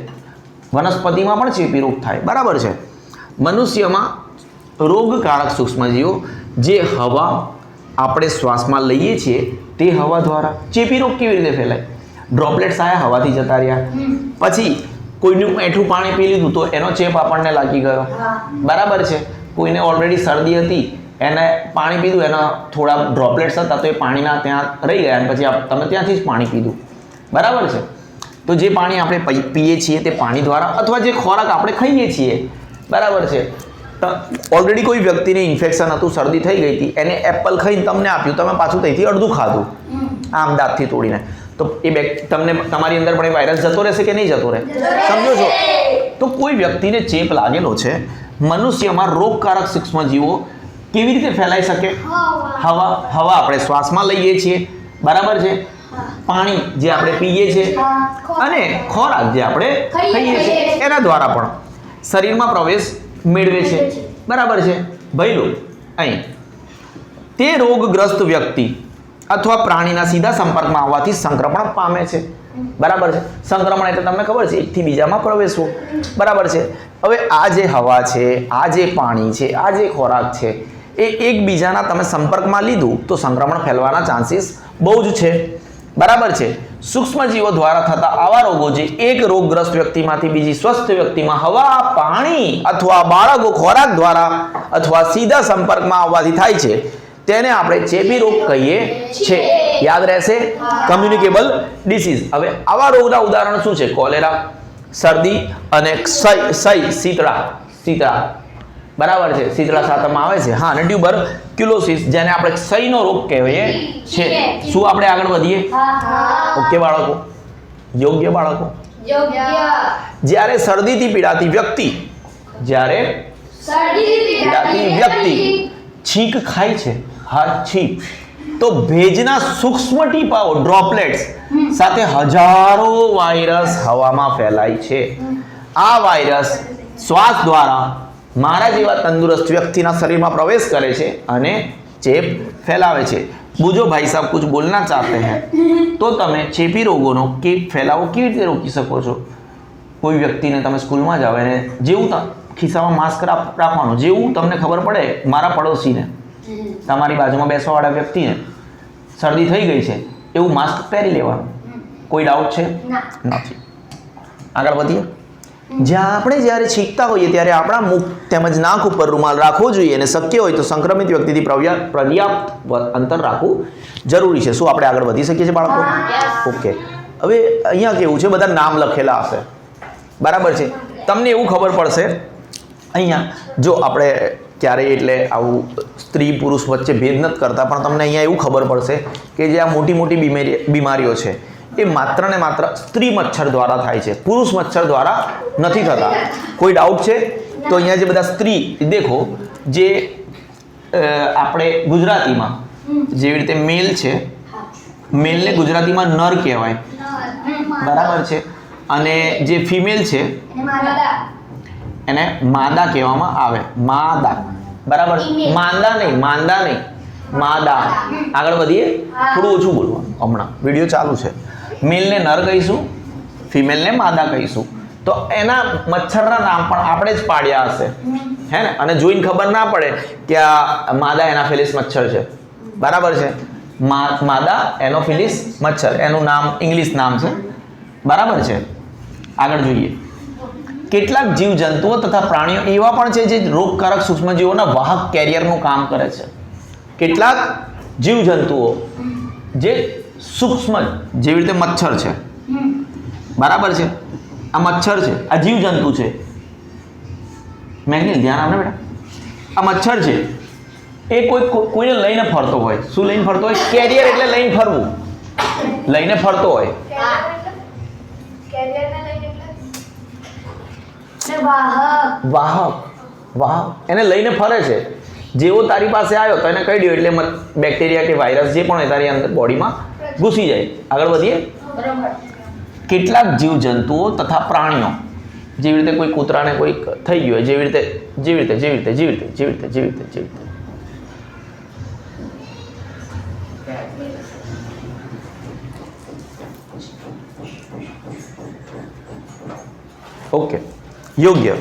વનસ્પતિમાં પણ ચેપી રોગ થાય. બરાબર છે. મનુષ્યમાં રોગકારક સૂક્ષ્મજીવો જે હવા આપણે શ્વાસમાં લઈએ છીએ તે હવા દ્વારા. ચેપી રોગ કેવી રીતે ફેલાય? ડ્રોપલેટ્સ આયા, હવાથી જતા રહ્યા, પછી કોઈનું એઠું પાણી પી લીધું તો એનો ચેપ આપણને લાગી ગયો. બરાબર છે. કોઈને ઓલરેડી શરદી હતી, એને પાણી પીધું, એના થોડા ડ્રોપલેટ્સ હતા તો એ પાણીના ત્યાં રહી ગયા અને પછી તમે ત્યાંથી જ પાણી પીધું. બરાબર છે. તો જે પાણી આપણે પીએ છીએ તે પાણી દ્વારા, અથવા જે ખોરાક આપણે ખાઈએ છીએ, બરાબર છે, ઓલરેડી કોઈ વ્યક્તિને ઇન્ફેક્શન હતું, શરદી થઈ ગઈ હતી, એને એપલ ખાઈને તમને આપ્યું, તમે પાછું ત્યાંથી અડધું ખાધું આમ દાંતથી તોડીને, તો એ તમને તમારી અંદર પણ એ વાયરસ જતો રહેશે કે નહીં જતો રહે? સમજો છો? તો કોઈ વ્યક્તિને ચેપ લાગેલો છે. મનુષ્યમાં રોગકારક સૂક્ષ્મજીવો કેવી રીતે ફેલાઈ શકે? હવા આપણે શ્વાસમાં લઈએ છીએ, બરાબર છે, પાણી જે આપણે પીએ છીએ, અને ખોરાક જે આપણે ખાઈએ છીએ એના દ્વારા પણ શરીરમાં પ્રવેશ મેળવે છે. બરાબર છે. ભઈલો અહીં તે રોગગ્રસ્ત વ્યક્તિ અથવા પ્રાણીના સીધા સંપર્કમાં આવવાથી સંક્રમણ પામે છે. બરાબર છે. સંક્રમણ એટલે તમને ખબર છે, એકથી બીજામાં પ્રવેશવું. બરાબર છે. હવે આ જે હવા છે, આ જે પાણી છે, આ જે ખોરાક છે, એ એકબીજાના તમે સંપર્કમાં લીધું તો સંક્રમણ ફેલવાના ચાન્સીસ બહુ જ છે. બરાબર છે. સૂક્ષ્મજીવો દ્વારા થતા આવા રોગો જે એક રોગગ્રસ્ત વ્યક્તિમાંથી બીજી સ્વસ્થ વ્યક્તિમાં હવા, પાણી અથવા બાળકો ખોરાક દ્વારા અથવા સીધા સંપર્કમાં આવવાથી થાય છે તેને આપણે ચેપી રોગ કહીએ છીએ. યાદ રહેશે, કમ્યુનિકેબલ ડિસીઝ. હવે આવા રોગના ઉદાહરણ શું છે? કોલેરા, શરદી અને શીતળા. બરાબર છે, શીતળા સાતમમાં આવે છે. હા, અને ટ્યુબરક્યુલોસિસ જેને આપણે ક્ષયનો રોગ કહીએ છે. શું આપણે આગળ વધીએ? ઓકે બાળકો, યોગ્ય બાળકો. જ્યારે શરદીથી પીડાતી વ્યક્તિ છીંક ખાય છે, હા છીંક, તો ભેજના સૂક્ષ્મ ટીપાઓ ડ્રોપલેટ્સ સાથે હજારો વાયરસ હવામાં ફેલાય છે. આ વાયરસ શ્વાસ દ્વારા મારા જેવા તંદુરસ્ત વ્યક્તિના શરીરમાં પ્રવેશ કરે છે અને ચેપ ફેલાવે છે. બુજો ભાઈ સાहब कुछ बोलना चाहते हैं तो તમે ચેપી રોગોનો ફેલાવો કેવી રીતે રોકી શકો છો? કોઈ વ્યક્તિને તમે સ્કૂલમાં જાવ અને જેવું ખિસ્સામાં માસ્ક રાખવાનું, જેવું તમને ખબર પડે મારા પડોશીને, તમારી બાજુમાં બેસવાવાળા વ્યક્તિને શરદી થઈ ગઈ છે, એવું માસ્ક પહેરી લેવાનું. કોઈ ડાઉટ છે? નથી. આગળ વધીએ. જ્યારે છીંકતા હોઈએ ત્યારે આપણા મુખ તેમજ નાક ઉપર રૂમાલ રાખવો જોઈએ અને શક્ય હોય તો સંક્રમિત વ્યક્તિથી પર્યાપ્ત અંતર રાખવું જરૂરી છે. શું આપણે આગળ વધી શકીએ છીએ બાળકો? ઓકે. હવે અહીંયા કેવું છે, બધા નામ લખેલા હશે, બરાબર છે. તમને એવું ખબર પડશે અહીંયા, જો આપણે ક્યારેય એટલે આવું સ્ત્રી પુરુષ વચ્ચે ભેદ નથી કરતા, પણ તમને અહીંયા એવું ખબર પડશે કે જે આ મોટી મોટી બીમારીઓ છે એ માત્ર ને માત્ર સ્ત્રી મચ્છર દ્વારા થાય છે, પુરુષ મચ્છર દ્વારા નથી થતા. કોઈ ડાઉટ છે? તો અહીંયા જે બધા સ્ત્રી દેખો, જે આપણે ગુજરાતીમાં જેવી રીતે મેલ છે, મેલને ગુજરાતીમાં નર કહેવાય, બરાબર છે, અને જે ફિમેલ છે એને માદા કહેવામાં આવે. માદા, બરાબર. માંદા નહીં, માદા. આગળ વધીએ. થોડું ઓછું બોલવાનું, હમણાં વિડીયો ચાલુ છે. મેલને નર કહીશું, ફિમેલને માદા કહીશું. તો એના મચ્છરના નામ પણ આપણે જ પાડ્યા હશે, હે ને? અને જોઈને ખબર ના પડે કે આ માદા એનાફિલિસ મચ્છર છે, બરાબર છે. માદા એનોફિલિસ મચ્છર એનું નામ, ઇંગ્લિશ નામ છે, બરાબર છે. આગળ જોઈએ. કેટલાક જીવજંતુઓ તથા પ્રાણીઓ એવા પણ છે જે રોગકારક સૂક્ષ્મજીવોના વાહક કેરિયરનું કામ કરે છે. કેટલાક જીવજંતુઓ જે સૂક્ષ્મ, જેવી રીતે મચ્છર છે, બરાબર છે. આ મચ્છર છે, આ જીવજંતુ છે. મેઘનીલ ધ્યાન આપને બેટા. આ મચ્છર છે, એ કોઈને લઈને ફરતો હોય. શું લઈને ફરતો હોય? કેરિયર એટલે લઈને ફરવું, લઈને ફરતો હોય. વાહક એને લઈને ફરે છે. જેવો તારી પાસે આવ્યો તો એને કહી દો એટલે બેક્ટેરિયા કે વાયરસ જે પણ હોય તારી અંદર બોડીમાં ઘૂસી જાય. આગળ વધીએ. કેટલાક જીવજંતુઓ તથા પ્રાણીઓ, જેવી રીતે કોઈ કૂતરાને કોઈ થઈ ગયું હોય, જેવી રીતે ઓકે. યોગ્ય.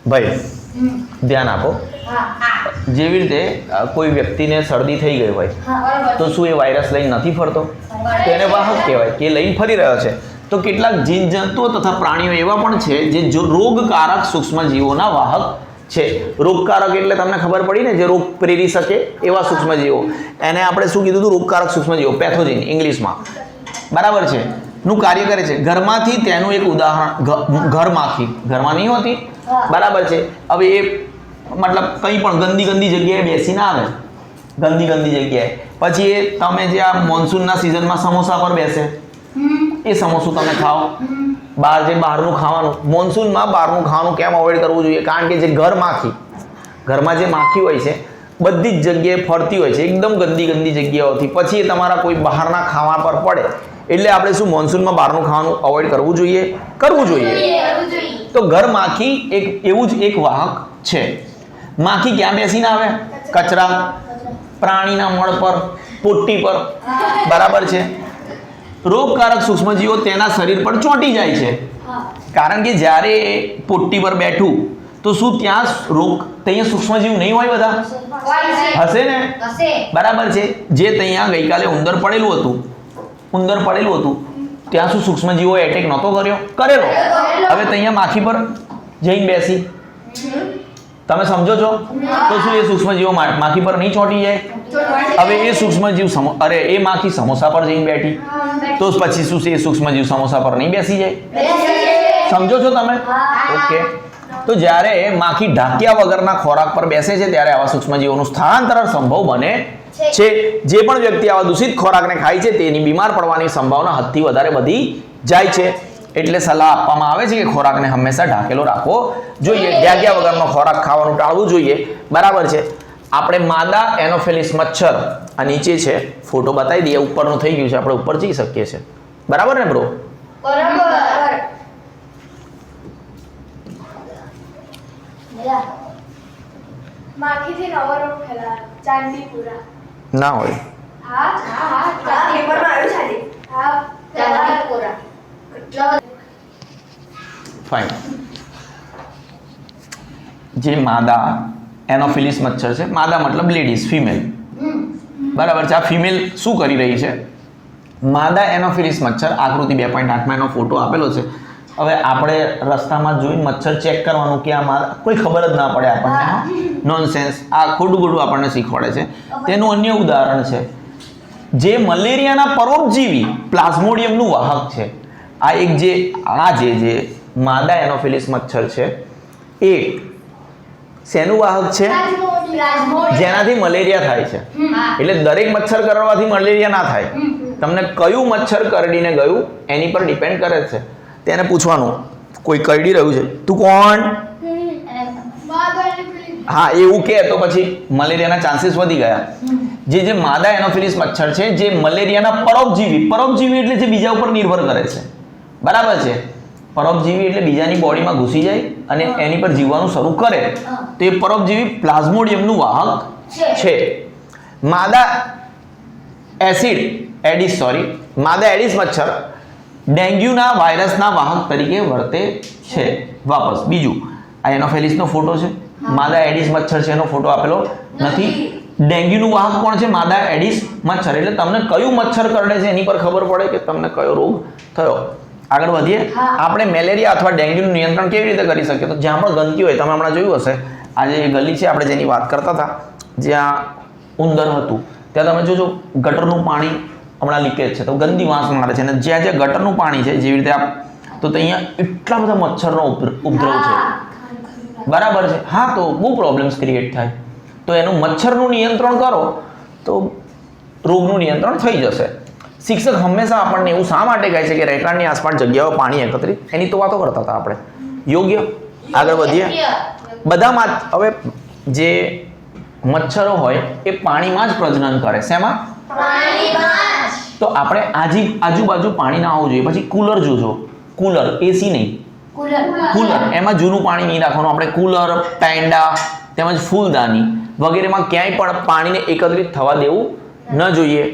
ભાઈ ધ્યાન આપો. જેવી રીતે કોઈ વ્યક્તિને શરદી થઈ ગઈ હોય તો શું એ વાયરસ લઈને નથી ફરતો? તો એને વાહક કહેવાય કે લઈને ફરી રહ્યો છે. તો કેટલાક જીવજંતુઓ તથા પ્રાણીઓ એવા પણ છે જે રોગકારક સૂક્ષ્મજીવોના વાહક છે. રોગકારક એટલે તમને ખબર પડી ને, જે રોગ પ્રેરી શકે એવા સૂક્ષ્મજીવો, એને આપણે શું કીધું હતું? રોગકારક સૂક્ષ્મજીવો, પેથોજિન ઇંગ્લિશમાં, બરાબર છે, નું કાર્ય કરે છે. ઘરમાંથી તેનું એક ઉદાહરણ ઘરમાખી. ઘરમાં નહીં હોતી, બરાબર છે. હવે એ મતલબ કંઈ પણ ગંદી જગ્યાએ બેસીને આવે, ગંદી જગ્યાએ, પછી એ તમે જે આ મોન્સૂનના સિઝનમાં સમોસા પર બેસે, એ સમોસું તમે ખાઓ. બહારનું ખાવાનું, મોન્સૂનમાં બહારનું ખાવાનું કેમ અવોઇડ કરવું જોઈએ? કારણ કે જે ઘરમાં જે માખી હોય છે બધી જ જગ્યાએ ફરતી હોય છે, એકદમ ગંદી જગ્યાઓથી. પછી એ તમારા કોઈ બહારના ખાવા પર પડે એટલે આપણે શું મોન્સૂનમાં બહારનું ખાવાનું અવોઇડ કરવું જોઈએ? તો ઘરમાખી એવું જ એક વાહક છે. માખી ક્યાં બેસીને આવે? કચરા, પ્રાણીના મળ પર, પોટી પર, બરાબર છે. રોગકારક સૂક્ષ્મજીવો તેના શરીર પર ચોંટી જાય છે, કારણ કે જ્યારે પોટ્ટી પર બેઠું તો તો શું ત્યાં ત્યાં સૂક્ષ્મજીવ નહીં હોય બધા? હશે ને? બરાબર છે. જે ત્યાં ગઈકાલે ઉંદર પડેલું હતું ત્યાં શું સૂક્ષ્મજીવો એટેક નહોતો કરેલો. હવે ત્યાં માખી પર જઈને બેસી, તમે સમજો છો? તો શું એ સૂક્ષ્મજીવો માખી પર નહીં ચોંટી જાય? હવે એ સૂક્ષ્મજીવ એ માખી સમોસા પર જઈને બેઠી, તો પછી શું છે એ સૂક્ષ્મજીવ સમોસા પર નહીં બેસી જાય? સમજો છો તમે? ઓકે. તો જ્યારે માખી ઢાંક્યા વગરના ખોરાક પર બેસે છે ત્યારે આવા સૂક્ષ્મજીવોનું સ્થળાંતર સંભવ બને છે. જે પણ વ્યક્તિ આવા દૂષિત ખોરાકને ખાય છે તેની બીમાર પડવાની સંભાવના હદથી વધારે વધી જાય છે. એટલે સલાહ આપવામાં આવે છે કે ખોરાકને હંમેશા ઢાંકેલો રાખવો જોઈએ. ઢાંક્યા વગરનો ખોરાક ખાવાનું ટાળવું જોઈએ. બરાબર છે. આપણે માદા એનોફિલિસ મચ્છર આ નીચે છે, ફોટો બતાવી દઈએ. ઉપરનું થઈ ગયું છે, આપણે ઉપર જઈ શકીએ છીએ. બરાબર ને બ્રો? માખીથી નવો રોગ ફેલાયો, ચાંદીપુરા. ના હોય. પેપરમાં આવ્યું છે. ચાંદીપુરા. ફાઇન. જે માદા એનોફિલિસ મચ્છર છે, માદા મતલબ લેડીઝ, ફિમેલ. બરાબર છે. આ ફિમેલ શું કરી રહી છે? માદા એનોફિલિસ મચ્છર આકૃતિ 2.8 માં એનો ફોટો આપેલો છે. હવે આપણે રસ્તામાં જોઈને મચ્છર ચેક કરવાનું કે આ કોઈ ખબર જ ના પડે આપણને. નોનસેન્સ. આ ખોટું આપણને શીખવાડે છે. તેનું અન્ય ઉદાહરણ છે જે મલેરિયાના પરોપજીવી પ્લાઝ્મોડિયમનું વાહક છે. આ એક જે માદા એનોફિલિસ મચ્છર છે એ શેનું વાહક છે? જેનાથી મલેરિયા થાય છે. એટલે દરેક મચ્છર કરડવાથી મલેરિયા ના થાય. તમને કયું મચ્છર કરડીને ગયું એની પર ડિપેન્ડ કરે છે. તેને પૂછવાનું, કોઈ કરડી રહ્યું છે, તું કોણ? હા, એવું કે તો પછી મલેરિયાના ચાન્સીસ વધી ગયા. જે માદા એનોફિલિસ મચ્છર છે જે મલેરિયાના પરોપજીવી એટલે જે બીજા ઉપર નિર્ભર કરે છે. બરાબર છે. પરોપજીવી એટલે બીજાની બોડીમાં ઘૂસી જાય અને એની પર જીવવાનું શરૂ કરે તો એ પરોપજીવી પ્લાઝ્મોડિયમનું વાહક છે. માદા એડિસ મચ્છર ડેન્ગ્યુના વાયરસના વાહક તરીકે વર્તે છે. વાપસ બીજું, આ એનોફિલિસનો ફોટો છે. માદા એડિસ મચ્છર છે એનો ફોટો આપેલો નથી. ડેન્ગ્યુનું વાહક કોણ છે? માદા એડિસ મચ્છર. એટલે તમને કયું મચ્છર કરડે છે એની પર ખબર પડે કે તમને કયો રોગ થયો. આગળ વધીએ. આપણે મેલેરિયા અથવા ડેન્ગ્યુનું નિયંત્રણ કેવી રીતે કરી શકીએ? તો જ્યાં પણ ગંદકી હોય, તમે હમણાં જોયું હશે, આજે એ ગલી છે આપણે જેની વાત કરતા હતા, જ્યાં ઉંદર હતું, ત્યાં તમે જોજો ગટરનું પાણી હમણાં લીકેજ છે તો ગંદી વાસ મારે છે. અને જ્યાં ગટરનું પાણી છે જેવી રીતે તો અહીંયા એટલા બધા મચ્છરનો ઉપદ્રવ છે. બરાબર છે. હા, તો બહુ પ્રોબ્લેમ્સ ક્રિએટ થાય. તો એનું મચ્છરનું નિયંત્રણ કરો તો રોગનું નિયંત્રણ થઈ જશે. શિક્ષક હંમેશા આપણને એવું શા માટે કહે છે કે રહેઠાણની આસપાસ જગ્યાઓ પાણી એકત્રિત, એની તો વાતો કરતા હતા આપણે. યોગ્ય. આગળ વધીએ. બધામાં હવે જે મચ્છરો હોય એ પાણીમાં જ પ્રજનન કરે. શેમાં? તો આપણે આજુબાજુ પાણી ના આવવું જોઈએ. પછી કુલર જોજો. કુલર, એસી નહીં, કુલર. એમાં જૂનું પાણી નહીં રાખવાનું. આપણે કુલર, પેંડા તેમજ ફૂલદાની વગેરેમાં ક્યાંય પણ પાણીને એકત્રિત થવા દેવું ન જોઈએ.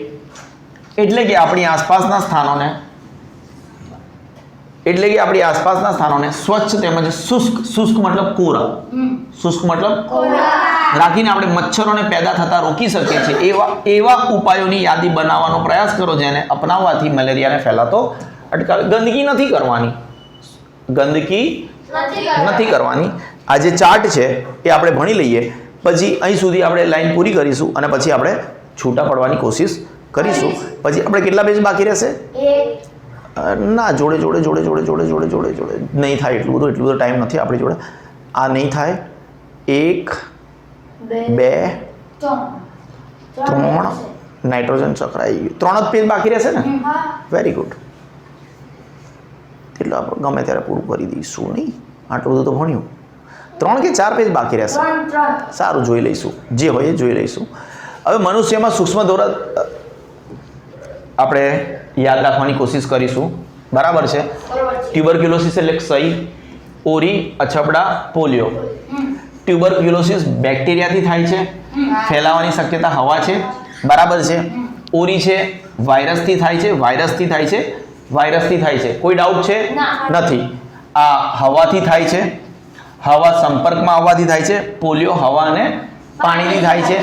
એટલે કે આપણી આસપાસના સ્થાનોને સ્વચ્છ તેમજ શુષ્ક મતલબ કોરા, શુષ્ક મતલબ રાખીને આપણે મચ્છરોને પેદા થતા રોકી શકીએ છીએ. એવા ઉપાયોની યાદી બનાવવાનો પ્રયાસ કરો જેને અપનાવવાથી મલેરિયાને ફેલાતો અટકાવે. ગંદકી નથી કરવાની. આ જે ચાર્ટ છે એ આપણે ભણી લઈએ, પછી અહીં સુધી આપણે લાઈન પૂરી કરીશું અને પછી આપણે છૂટા પડવાની કોશિશ કરીશું. પછી આપણે કેટલા પેજ બાકી રહેશે? ના, જોડે નહીં થાય. એટલું બધો ટાઈમ નથી આપણી જોડે. આ નહીં થાય. 1 2 3 નાઇટ્રોજન ચક્રાઈ ગયું. 3 જ પેજ બાકી રહેશે ને? Very good. એટલે આપણે ગમે ત્યારે પૂરું કરી દઈશું. નહીં, આટલું બધું તો ભણ્યું. 3 કે 4 પેજ બાકી રહેશે. સારું, જોઈ લઈશું. જે હોય એ જોઈ લઈશું. હવે મનુષ્યમાં સૂક્ષ્મ દોરા આપણે યાદ રાખવાની કોશિશ કરીશું. બરાબર છે. ટ્યુબરક્યુલોસિસ એટલે ક્ષય, ઓરી, અછબડા, પોલિયો. ટ્યુબરક્યુલોસિસ બેક્ટેરિયાથી થાય છે, ફેલાવાની શક્યતા હવા છે. બરાબર છે. ઓરી છે વાયરસથી થાય છે. કોઈ ડાઉટ છે? નથી. આ હવાથી થાય છે. હવા સંપર્કમાં આવવાથી થાય છે. પોલિયો હવા અને પાણીથી થાય છે.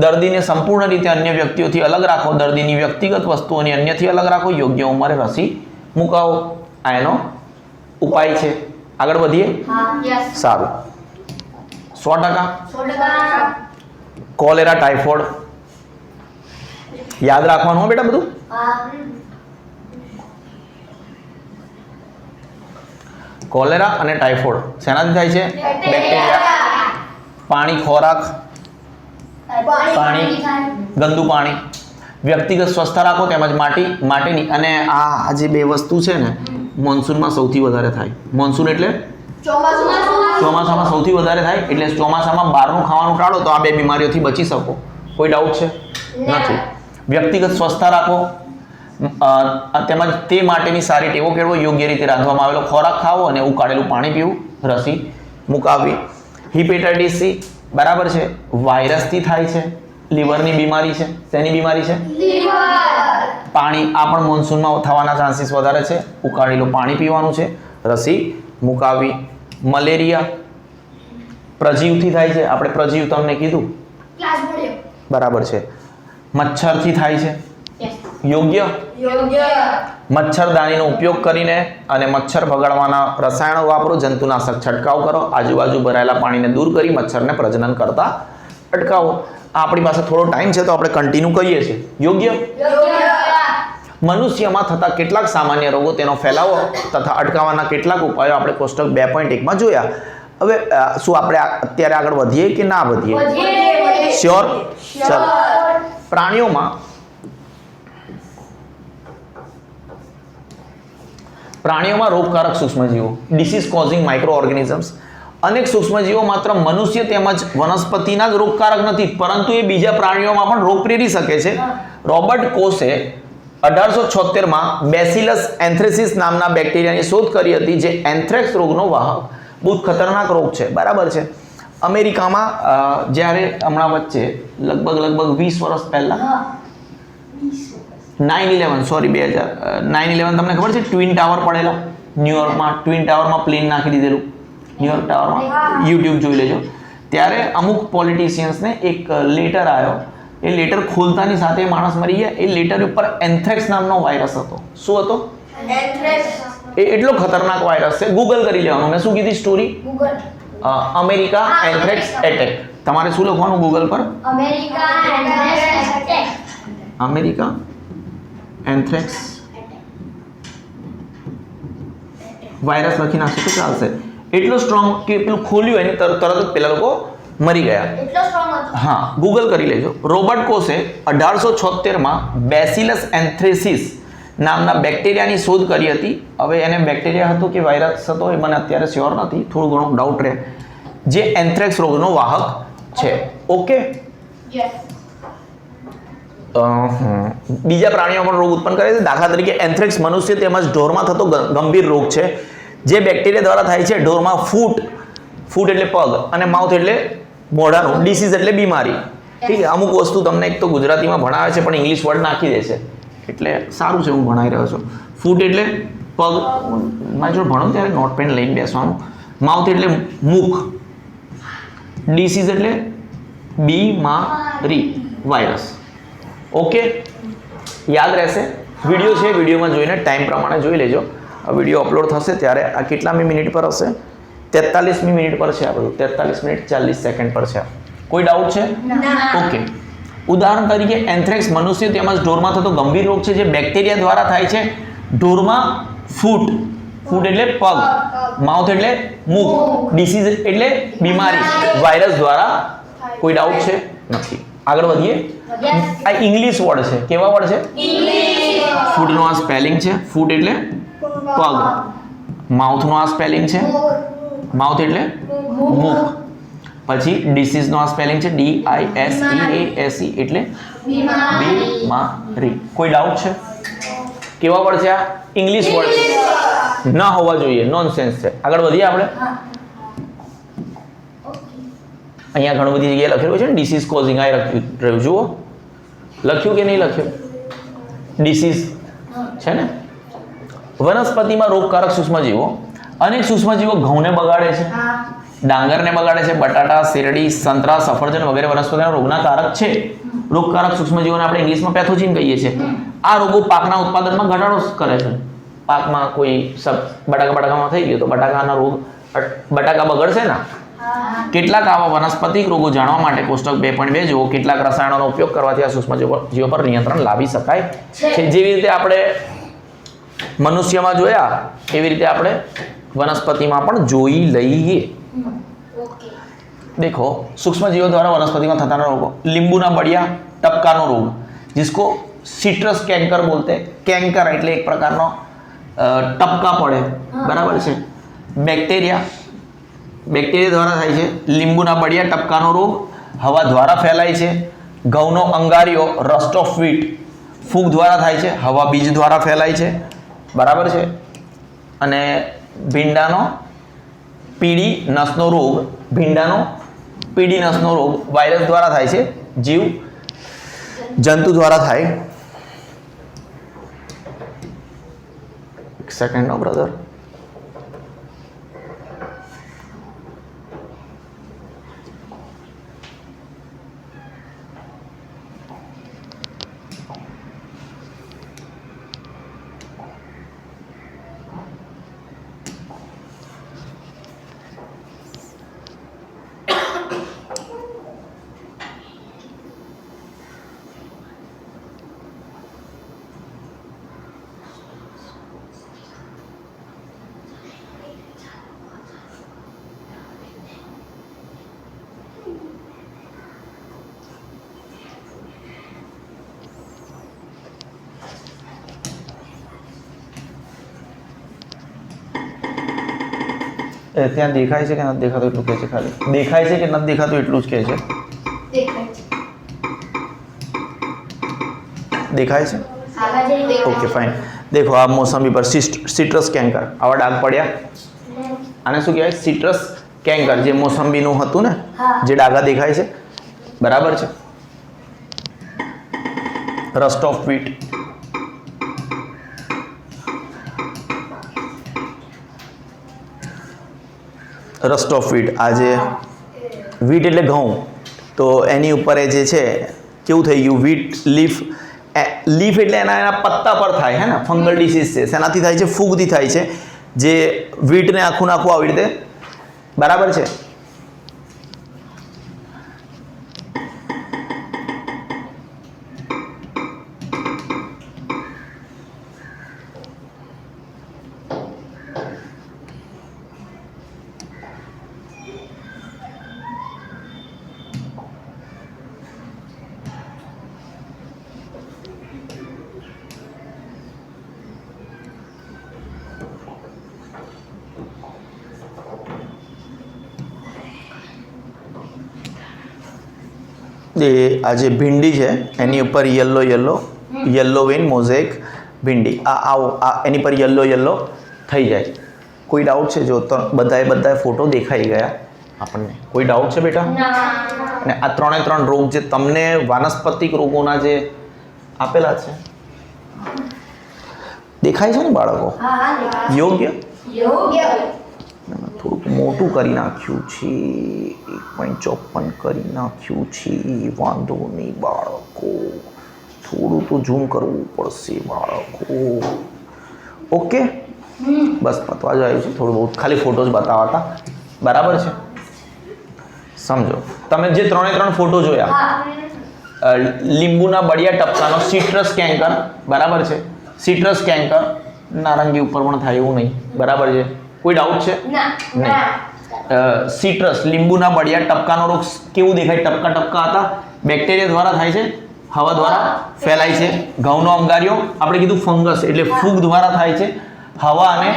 દર્દીને સંપૂર્ણ રીતે અન્ય વ્યક્તિઓથી અલગ રાખો. દર્દીની વ્યક્તિગત વસ્તુઓની અન્યથી અલગ રાખો. યોગ્ય ઉંમરે રસી મુકાવો. આ એનો ઉપાય છે. આગળ વધીએ. હા યસ સારું. 100%. 100%. કોલેરા, ટાઇફોઇડ યાદ રાખવાનું હો બેટા બધું. હા કોલેરા અને ટાઇફોઇડ શેનાથી થાય છે? બેક્ટેરિયા. પાણી, ખોરાક, પાણી, ગંદુ પાણી. વ્યક્તિગત સ્વચ્છતા રાખો તેમજ માટીની. અને આ જે બે વસ્તુ છે ને મોન્સૂનમાં સૌથી વધારે થાય. મોન્સૂન એટલે ચોમાસામાં સૌથી વધારે થાય. એટલે ચોમાસામાં બહારનું ખાવાનું ટાળો તો આ બે બીમારીઓથી બચી શકો. કોઈ ડાઉટ છે? નથી. વ્યક્તિગત સ્વચ્છતા રાખો તેમજ તે માટેની સારી ટેવો કેળવો. યોગ્ય રીતે રાંધવામાં આવેલો ખોરાક ખાવો અને ઉકાળેલું પાણી પીવું. રસી મુકાવવી. હિપેટાઇટિસ સી બરાબર છે, વાયરસથી થાય છે. લીવરની બીમારી છે. શેની બીમારી છે? પાણી. આ પણ મોન્સૂનમાં થવાના ચાન્સીસ વધારે છે. ઉકાળેલું પાણી પીવાનું છે. રસી મુકાવવી. મલેરિયા પ્રજીવથી થાય છે. આપણે પ્રજીવ તમને કીધું બરાબર છે. મચ્છરથી થાય છે. યોગ્ય મચ્છરદાનીનો ઉપયોગ કરીને અને મચ્છર ભગાડવાના રસાયણો વાપરો. જંતુનાશક છંટકાવ કરો. આજુબાજુ ભરાયેલા પાણીને દૂર કરી મચ્છરને પ્રજનન કરતા અટકાવો. આપણી પાસે થોડો ટાઈમ છે તો આપણે કન્ટિન્યુ કરીએ છીએ. યોગ્ય. મનુષ્યમાં થતા કેટલાક સામાન્ય રોગો, તેનો ફેલાવો તથા અટકાવવાના કેટલાક ઉપાયો આપણે કોષ્ટક 2.1 જોયા. હવે શું આપણે અત્યારે આગળ વધીએ કે ના વધીએ? શ્યોર. ચલો. પ્રાણીઓમાં રોગકારક સૂક્ષ્મજીવો, ડિસીઝ કોઝિંગ માઇક્રો ઓર્ગેનિઝમ્સ. અનેક સૂક્ષ્મજીવો માત્ર મનુષ્ય તેમજ વનસ્પતિના જ રોગકારક નથી, પરંતુ એ બીજા પ્રાણીઓમાં પણ રોગ પ્રેરી શકે છે. રોબર્ટ કોસે 1876માં બેસિલસ એન્થ્રેસિસ નામના બેક્ટેરિયાની શોધ કરી હતી, જે એન્થ્રેક્સ રોગનો વાહક બહુ ખતરનાક રોગ છે. બરાબર છે. અમેરિકામાં જ્યારે હમણાં વચ્ચે લગભગ 20 વર્ષ પહેલા 9/11 તમને ખબર છે ટ્વિન ટાવર પડેલા ન્યુયોર્કમાં? ટ્વિન ટાવરમાં પ્લેન નાખી દીધેલું ન્યુયોર્ક ટાવરમાં. યુટ્યુબ જોઈ લેજો. ત્યારે અમુક પોલિટિશિયન્સને એક લેટર આવ્યો. એ લેટર ખોલતાની સાથે માણસ મરી ગયા. એ લેટર ઉપર એન્થ્રેક્સ નામનો વાયરસ હતો. શું હતો? એ એટલો ખતરનાક વાયરસ છે. ગૂગલ કરી લેવાનું. મેં શું કીધી સ્ટોરી? America anthrax attack. તમારે શું લખવાનું ગૂગલ પર? અમેરિકા એન્થ્રેક્સ વાયરસ લખી નાખશે તો ચાલશે. એટલો સ્ટ્રોંગ કે પેલું ખોલ્યું એને તરત જ પેલા લોકો મરી ગયા. હા, ગૂગલ કરી લેજો. રોબર્ટ કોસે 1876માં બેસિલસ એન્થ્રેસિસ નામના બેક્ટેરિયાની શોધ કરી હતી. હવે એને બેક્ટેરિયા હતો કે વાયરસ હતો એ મને અત્યારે શ્યોર નથી, થોડું ઘણું ડાઉટ રહે, જે એન્થ્રેક્સ રોગનો વાહક છે. ઓકે. બીજા પ્રાણીઓ પણ રોગ ઉત્પન્ન કરે છે. દાખલા તરીકે એન્થ્રેક્સ મનુષ્ય તેમજ ઢોરમાં થતો ગંભીર રોગ છે, જે બેક્ટેરિયા દ્વારા થાય છે. ઢોરમાં ફૂટ એટલે પગ અને માઉથ એટલે મોઢાનું. ડિસીઝ એટલે બીમારી. ઠીક છે. અમુક વસ્તુ તમને એક તો ગુજરાતીમાં ભણાવે છે પણ ઇંગ્લિશ વર્ડ નાખી દે છે, એટલે સારું છે હું ભણાવી રહ્યો છું. ફૂટ એટલે પગ, મારી જોડે ભણો ત્યારે નોટ પેન લઈને બેસવાનું. માઉથ એટલે મુખ. ડિસીઝ એટલે બીમારી, વાયરસ. ઓકે, યાદ રહેશે. વિડીયો છે, વિડીયોમાં જોઈને ટાઈમ પ્રમાણે જોઈ લેજો. વિડીયો અપલોડ થશે ત્યારે આ કેટલામી મિનિટ પર હશે? 43મી મિનિટ પર છે આ બધું. 43 મિનિટ 40 સેકન્ડ પર છે. કોઈ ડાઉટ છે? ઓકે. ઉદાહરણ તરીકે એન્થ્રેક્સ મનુષ્ય તેમજ ઢોરમાં થતો ગંભીર રોગ છે, જે બેક્ટેરિયા દ્વારા થાય છે. ઢોરમાં ફૂટ એટલે પગ, માઉથ એટલે મુખ, ડિસીઝ એટલે બીમારી, વાયરસ દ્વારા. કોઈ ડાઉટ છે? નથી. આગળ વધીએ. આ ઇંગ્લિશ વર્ડ છે. કેવા વર્ડ છે? ફૂટનો આ સ્પેલિંગ છે. ફૂટ એટલે પગ. માઉથનો આ સ્પેલિંગ છે. માઉથ એટલે મુખ. પછી ડિસીઝનો આ સ્પેલિંગ છે DISEASE એટલે બીમારી. કોઈ ડાઉટ છે? કેવા વર્ડ છે આ? ઇંગ્લિશ વર્ડ ન હોવા જોઈએ, નોનસેન્સ છે. આગળ વધીએ આપણે. અહીંયા ઘણી બધી જગ્યાએ લખેલું છે ને ડિસીઝ કોઝિંગ. આ રહ્યું જુઓ, લખ્યું કે નહીં લખ્યું? ડિસીઝ છે ને. વનસ્પતિમાં રોગકારક સૂક્ષ્મજીવો. અનેક સૂક્ષ્મજીવો ઘઉંને બગાડે છે. ડાંગરને બગાડે છે, બટાટા, શેરડી, સંતરા, સફરજન વગેરે વનસ્પતિના રોગના કારક છે. રોગકારક સૂક્ષ્મજીવોને આપણે ઇંગ્લિશમાં પેથોજિન કહીએ છીએ. આ રોગો પાકના ઉત્પાદનમાં ઘટાડો કરે છે. પાકમાં કોઈ બટાકામાં થઈ ગયો તો બટાકાના રોગ, બટાકા બગડશે ને. કેટલાક આવા વનસ્પતિક રોગો જાણવા માટે કોષ્ટક 2.2 જુઓ. કેટલાક રસાયણોનો ઉપયોગ કરવાથી આ સૂક્ષ્મજીવો પર નિયંત્રણ લાવી શકાય છે. જેવી રીતે આપણે મનુષ્યમાં જોયા એવી રીતે આપણે વનસ્પતિમાં પણ જોઈ લઈએ. ઓકે. देखो सूक्ष्मजीवों द्वारा वनस्पति में थता रोगों, लींबूना बड़िया टपकानो रोग जिसको सिट्रस कैंकर बोलते हैं. कैंकर એટલે એક પ્રકારનો ટપકા પડે, બરાબર છે. બેક્ટેરિયા દ્વારા થાય છે. લીંબુના બળિયા ટપકાનો રોગ હવા દ્વારા ફેલાય છે. ઘઉંનો અંગારિયો રસ્ટ ઓફ વ્હીટ ફૂગ દ્વારા થાય છે, હવા બીજ દ્વારા ફેલાય છે, બરાબર છે. અને ભીંડાનો પીળી નસનો રોગ, ભીંડાનો પીળી નસનો રોગ વાયરસ દ્વારા થાય છે, જીવ જંતુ દ્વારા થાય. એક સેકન્ડ નો બ્રધર. ત્યાં દેખાય છે કે નથી દેખાતું એટલું કહે છે. ખાલી દેખાય છે કે નથી દેખાતું એટલું જ કહે છે. દેખાય છે. Okay fine. देखो आप मौसमी पर सिट्रस कैंकर आवा डाग पड्या. आने શું કહેવાય? સિટ્રસ કેન્કર. જે મોસંબીનું હતું ને, જે ડાઘા દેખાય છે, બરાબર છે. Rust of wheat, rust of wheat. આ જે વ્હીટ એટલે ઘઉં, તો એની ઉપર એ જે છે કેવું થઈ ગયું? Wheat leaf. લીફ એટલે એના પત્તા પર થાય હે ને. ફંગલ ડિસીઝ છે. શેનાથી થાય છે? ફૂગથી થાય છે. જે વ્હીટને આખું નાખું આવી રીતે, બરાબર છે. આ જે ભીંડી છે એની ઉપર યલો વેન મોઝેક ભીંડી આ એની પર યલો થઈ જાય. કોઈ ડાઉટ છે? જો તો બધાએ ફોટો દેખાઈ ગયા આપણને. કોઈ ડાઉટ છે બેટા? અને આ 3 રોગ જે તમને વાનસ્પતિક રોગોના જે આપેલા છે દેખાય છે ને બાળકો? યોગ્ય. થોડુંક મોટું કરી નાખ્યું છે, 1.54 કરી નાખ્યું છે. વાંધો નહીં બાળકો, થોડું તો ઝૂમ કરવું પડશે બાળકો. ઓકે, બસ પતવા જ આવ્યું છે. થોડું બહુ ખાલી ફોટોઝ બતાવવા હતા, બરાબર છે. સમજો તમે જે 3 ફોટો જોયા, લીંબુના બળિયા ટપકાનો સિટ્રસ કેન્કર, બરાબર છે. સિટ્રસ કેન્કર નારંગી ઉપર પણ થાય એવું નહીં, બરાબર છે. કોઈ ડાઉટ છે? નહીં. સિટ્રસ લીંબુના બળિયા ટપકાનો રોગ કેવું દેખાય? ટપકા હતા. બેક્ટેરિયા દ્વારા થાય છે, હવા દ્વારા ફેલાય છે. ઘઉંનો અંગારિયો આપણે કીધું ફંગસ એટલે ફૂગ દ્વારા થાય છે, હવા અને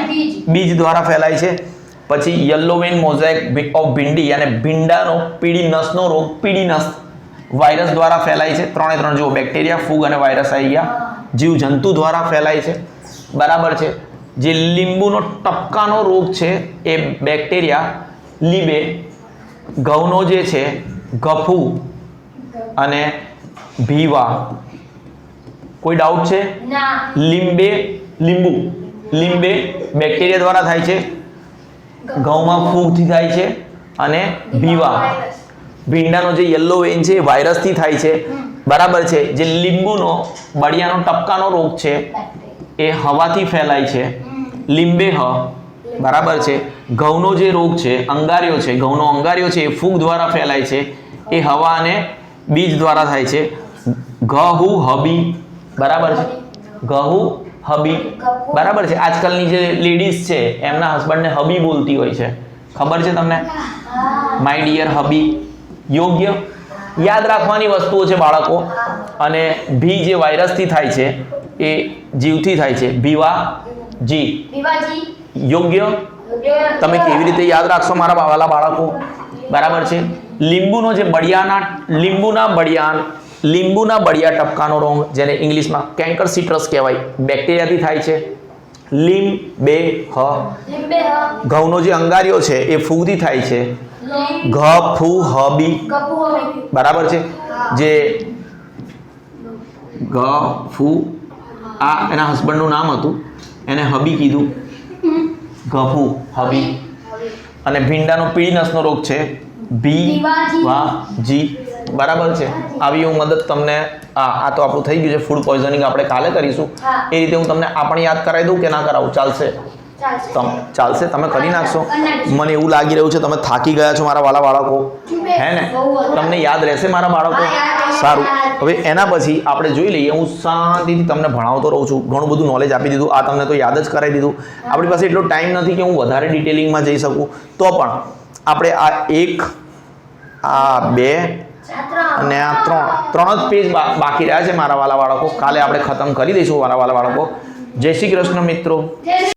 બીજ દ્વારા ફેલાય છે. પછી યલો વેન મોઝેક ઓફ ભીંડી અને ભીંડાનો પીળી નસનો રોગ, પીળી નસ વાયરસ દ્વારા ફેલાય છે. 3 જુઓ, બેક્ટેરિયા, ફૂગ અને વાયરસ આવી ગયા. જીવ જંતુ દ્વારા ફેલાય છે, બરાબર છે. જે લીંબુનો ટપકાનો રોગ છે એ બેક્ટેરિયા લીબે, ઘઉંનો જે છે ગફુ અને ભીવા. કોઈ ડાઉટ છે? લીંબુ બેક્ટેરિયા દ્વારા થાય છે, ઘઉંમાં ફૂગથી થાય છે, અને ભીવા. ભીંડાનો જે યલો વેન છે એ વાયરસથી થાય છે, બરાબર છે. જે લીંબુનો બળિયાનો ટપકાનો રોગ છે એ હવાથી ફેલાય છે, લીંબેહ, બરાબર છે. ઘઉંનો જે રોગ છે અંગારિયો છે, ઘઉંનો અંગારિયો છે એ ફૂગ દ્વારા ફેલાય છે, એ હવા અને બીજ દ્વારા થાય છે. ઘઉ હબી, બરાબર છે. ઘઉ હબી, બરાબર છે. આજકાલની જે લેડીઝ છે એમના હસબન્ડને હબી બોલતી હોય છે, ખબર છે તમને? My dear hubby. યોગ્ય. યાદ રાખવાની વસ્તુઓ છે બાળકો. અને ભી જે વાયરસથી થાય છે એ જીવથી થાય છે, ભીવા જી. વિવાજી. યોગ્ય. તમે કેવી રીતે યાદ રાખશો મારા વાલા બાળકો? બરાબર છે. લીંબુનો જે લીંબુના બળિયા ટપકાનો રોગ, જેને ઇંગ્લિશમાં કેન્કર સિટ્રસ કહેવાય, બેક્ટેરિયાથી થાય છે, લીંબેહ. લીંબેહ. ઘઉંનો જે અંગારિયો છે એ ફૂગથી થાય છે, ઘ ફૂ હબી, કપુ હોમી. બરાબર છે. જે ઘ ફૂ, આ એના હસબન્ડનું નામ હતું, એને હબી કીધું, ગફુ હબી. અને ભીંડાનો પીળી નસનો રોગ છે, ભીવાજી, બરાબર છે. આવી હું મદદ તમને આ તો આપણું થઈ ગયું છે ફૂડ પોઈઝનિંગ, આપણે કાલે કરીશું. એ રીતે હું તમને આ પણ યાદ કરાવી દઉં કે ના કરાવું? ચાલશે? ચાલશે, તમે કરી નાખશો. મને એવું લાગી રહ્યું છે તમે થાકી ગયા છો મારા વાલા બાળકો, હે ને? તમને યાદ રહેશે મારા બાળકો? સારું. હવે એના પછી આપણે જોઈ લઈએ. હું શાંતિથી તમને ભણાવતો રહું છું, ઘણું બધું નોલેજ આપી દીધું, આ તમને તો યાદ જ કરાવી દીધું. આપણી પાસે એટલો ટાઈમ નથી કે હું વધારે ડિટેલિંગમાં જઈ શકું, તો પણ આપણે આ 1, આ 2 અને આ 3 જ પેજ બાકી રહ્યા છે મારા વાલા બાળકો. કાલે આપણે ખતમ કરી દઈશું મારા વાલા બાળકો. જય શ્રી કૃષ્ણ મિત્રો.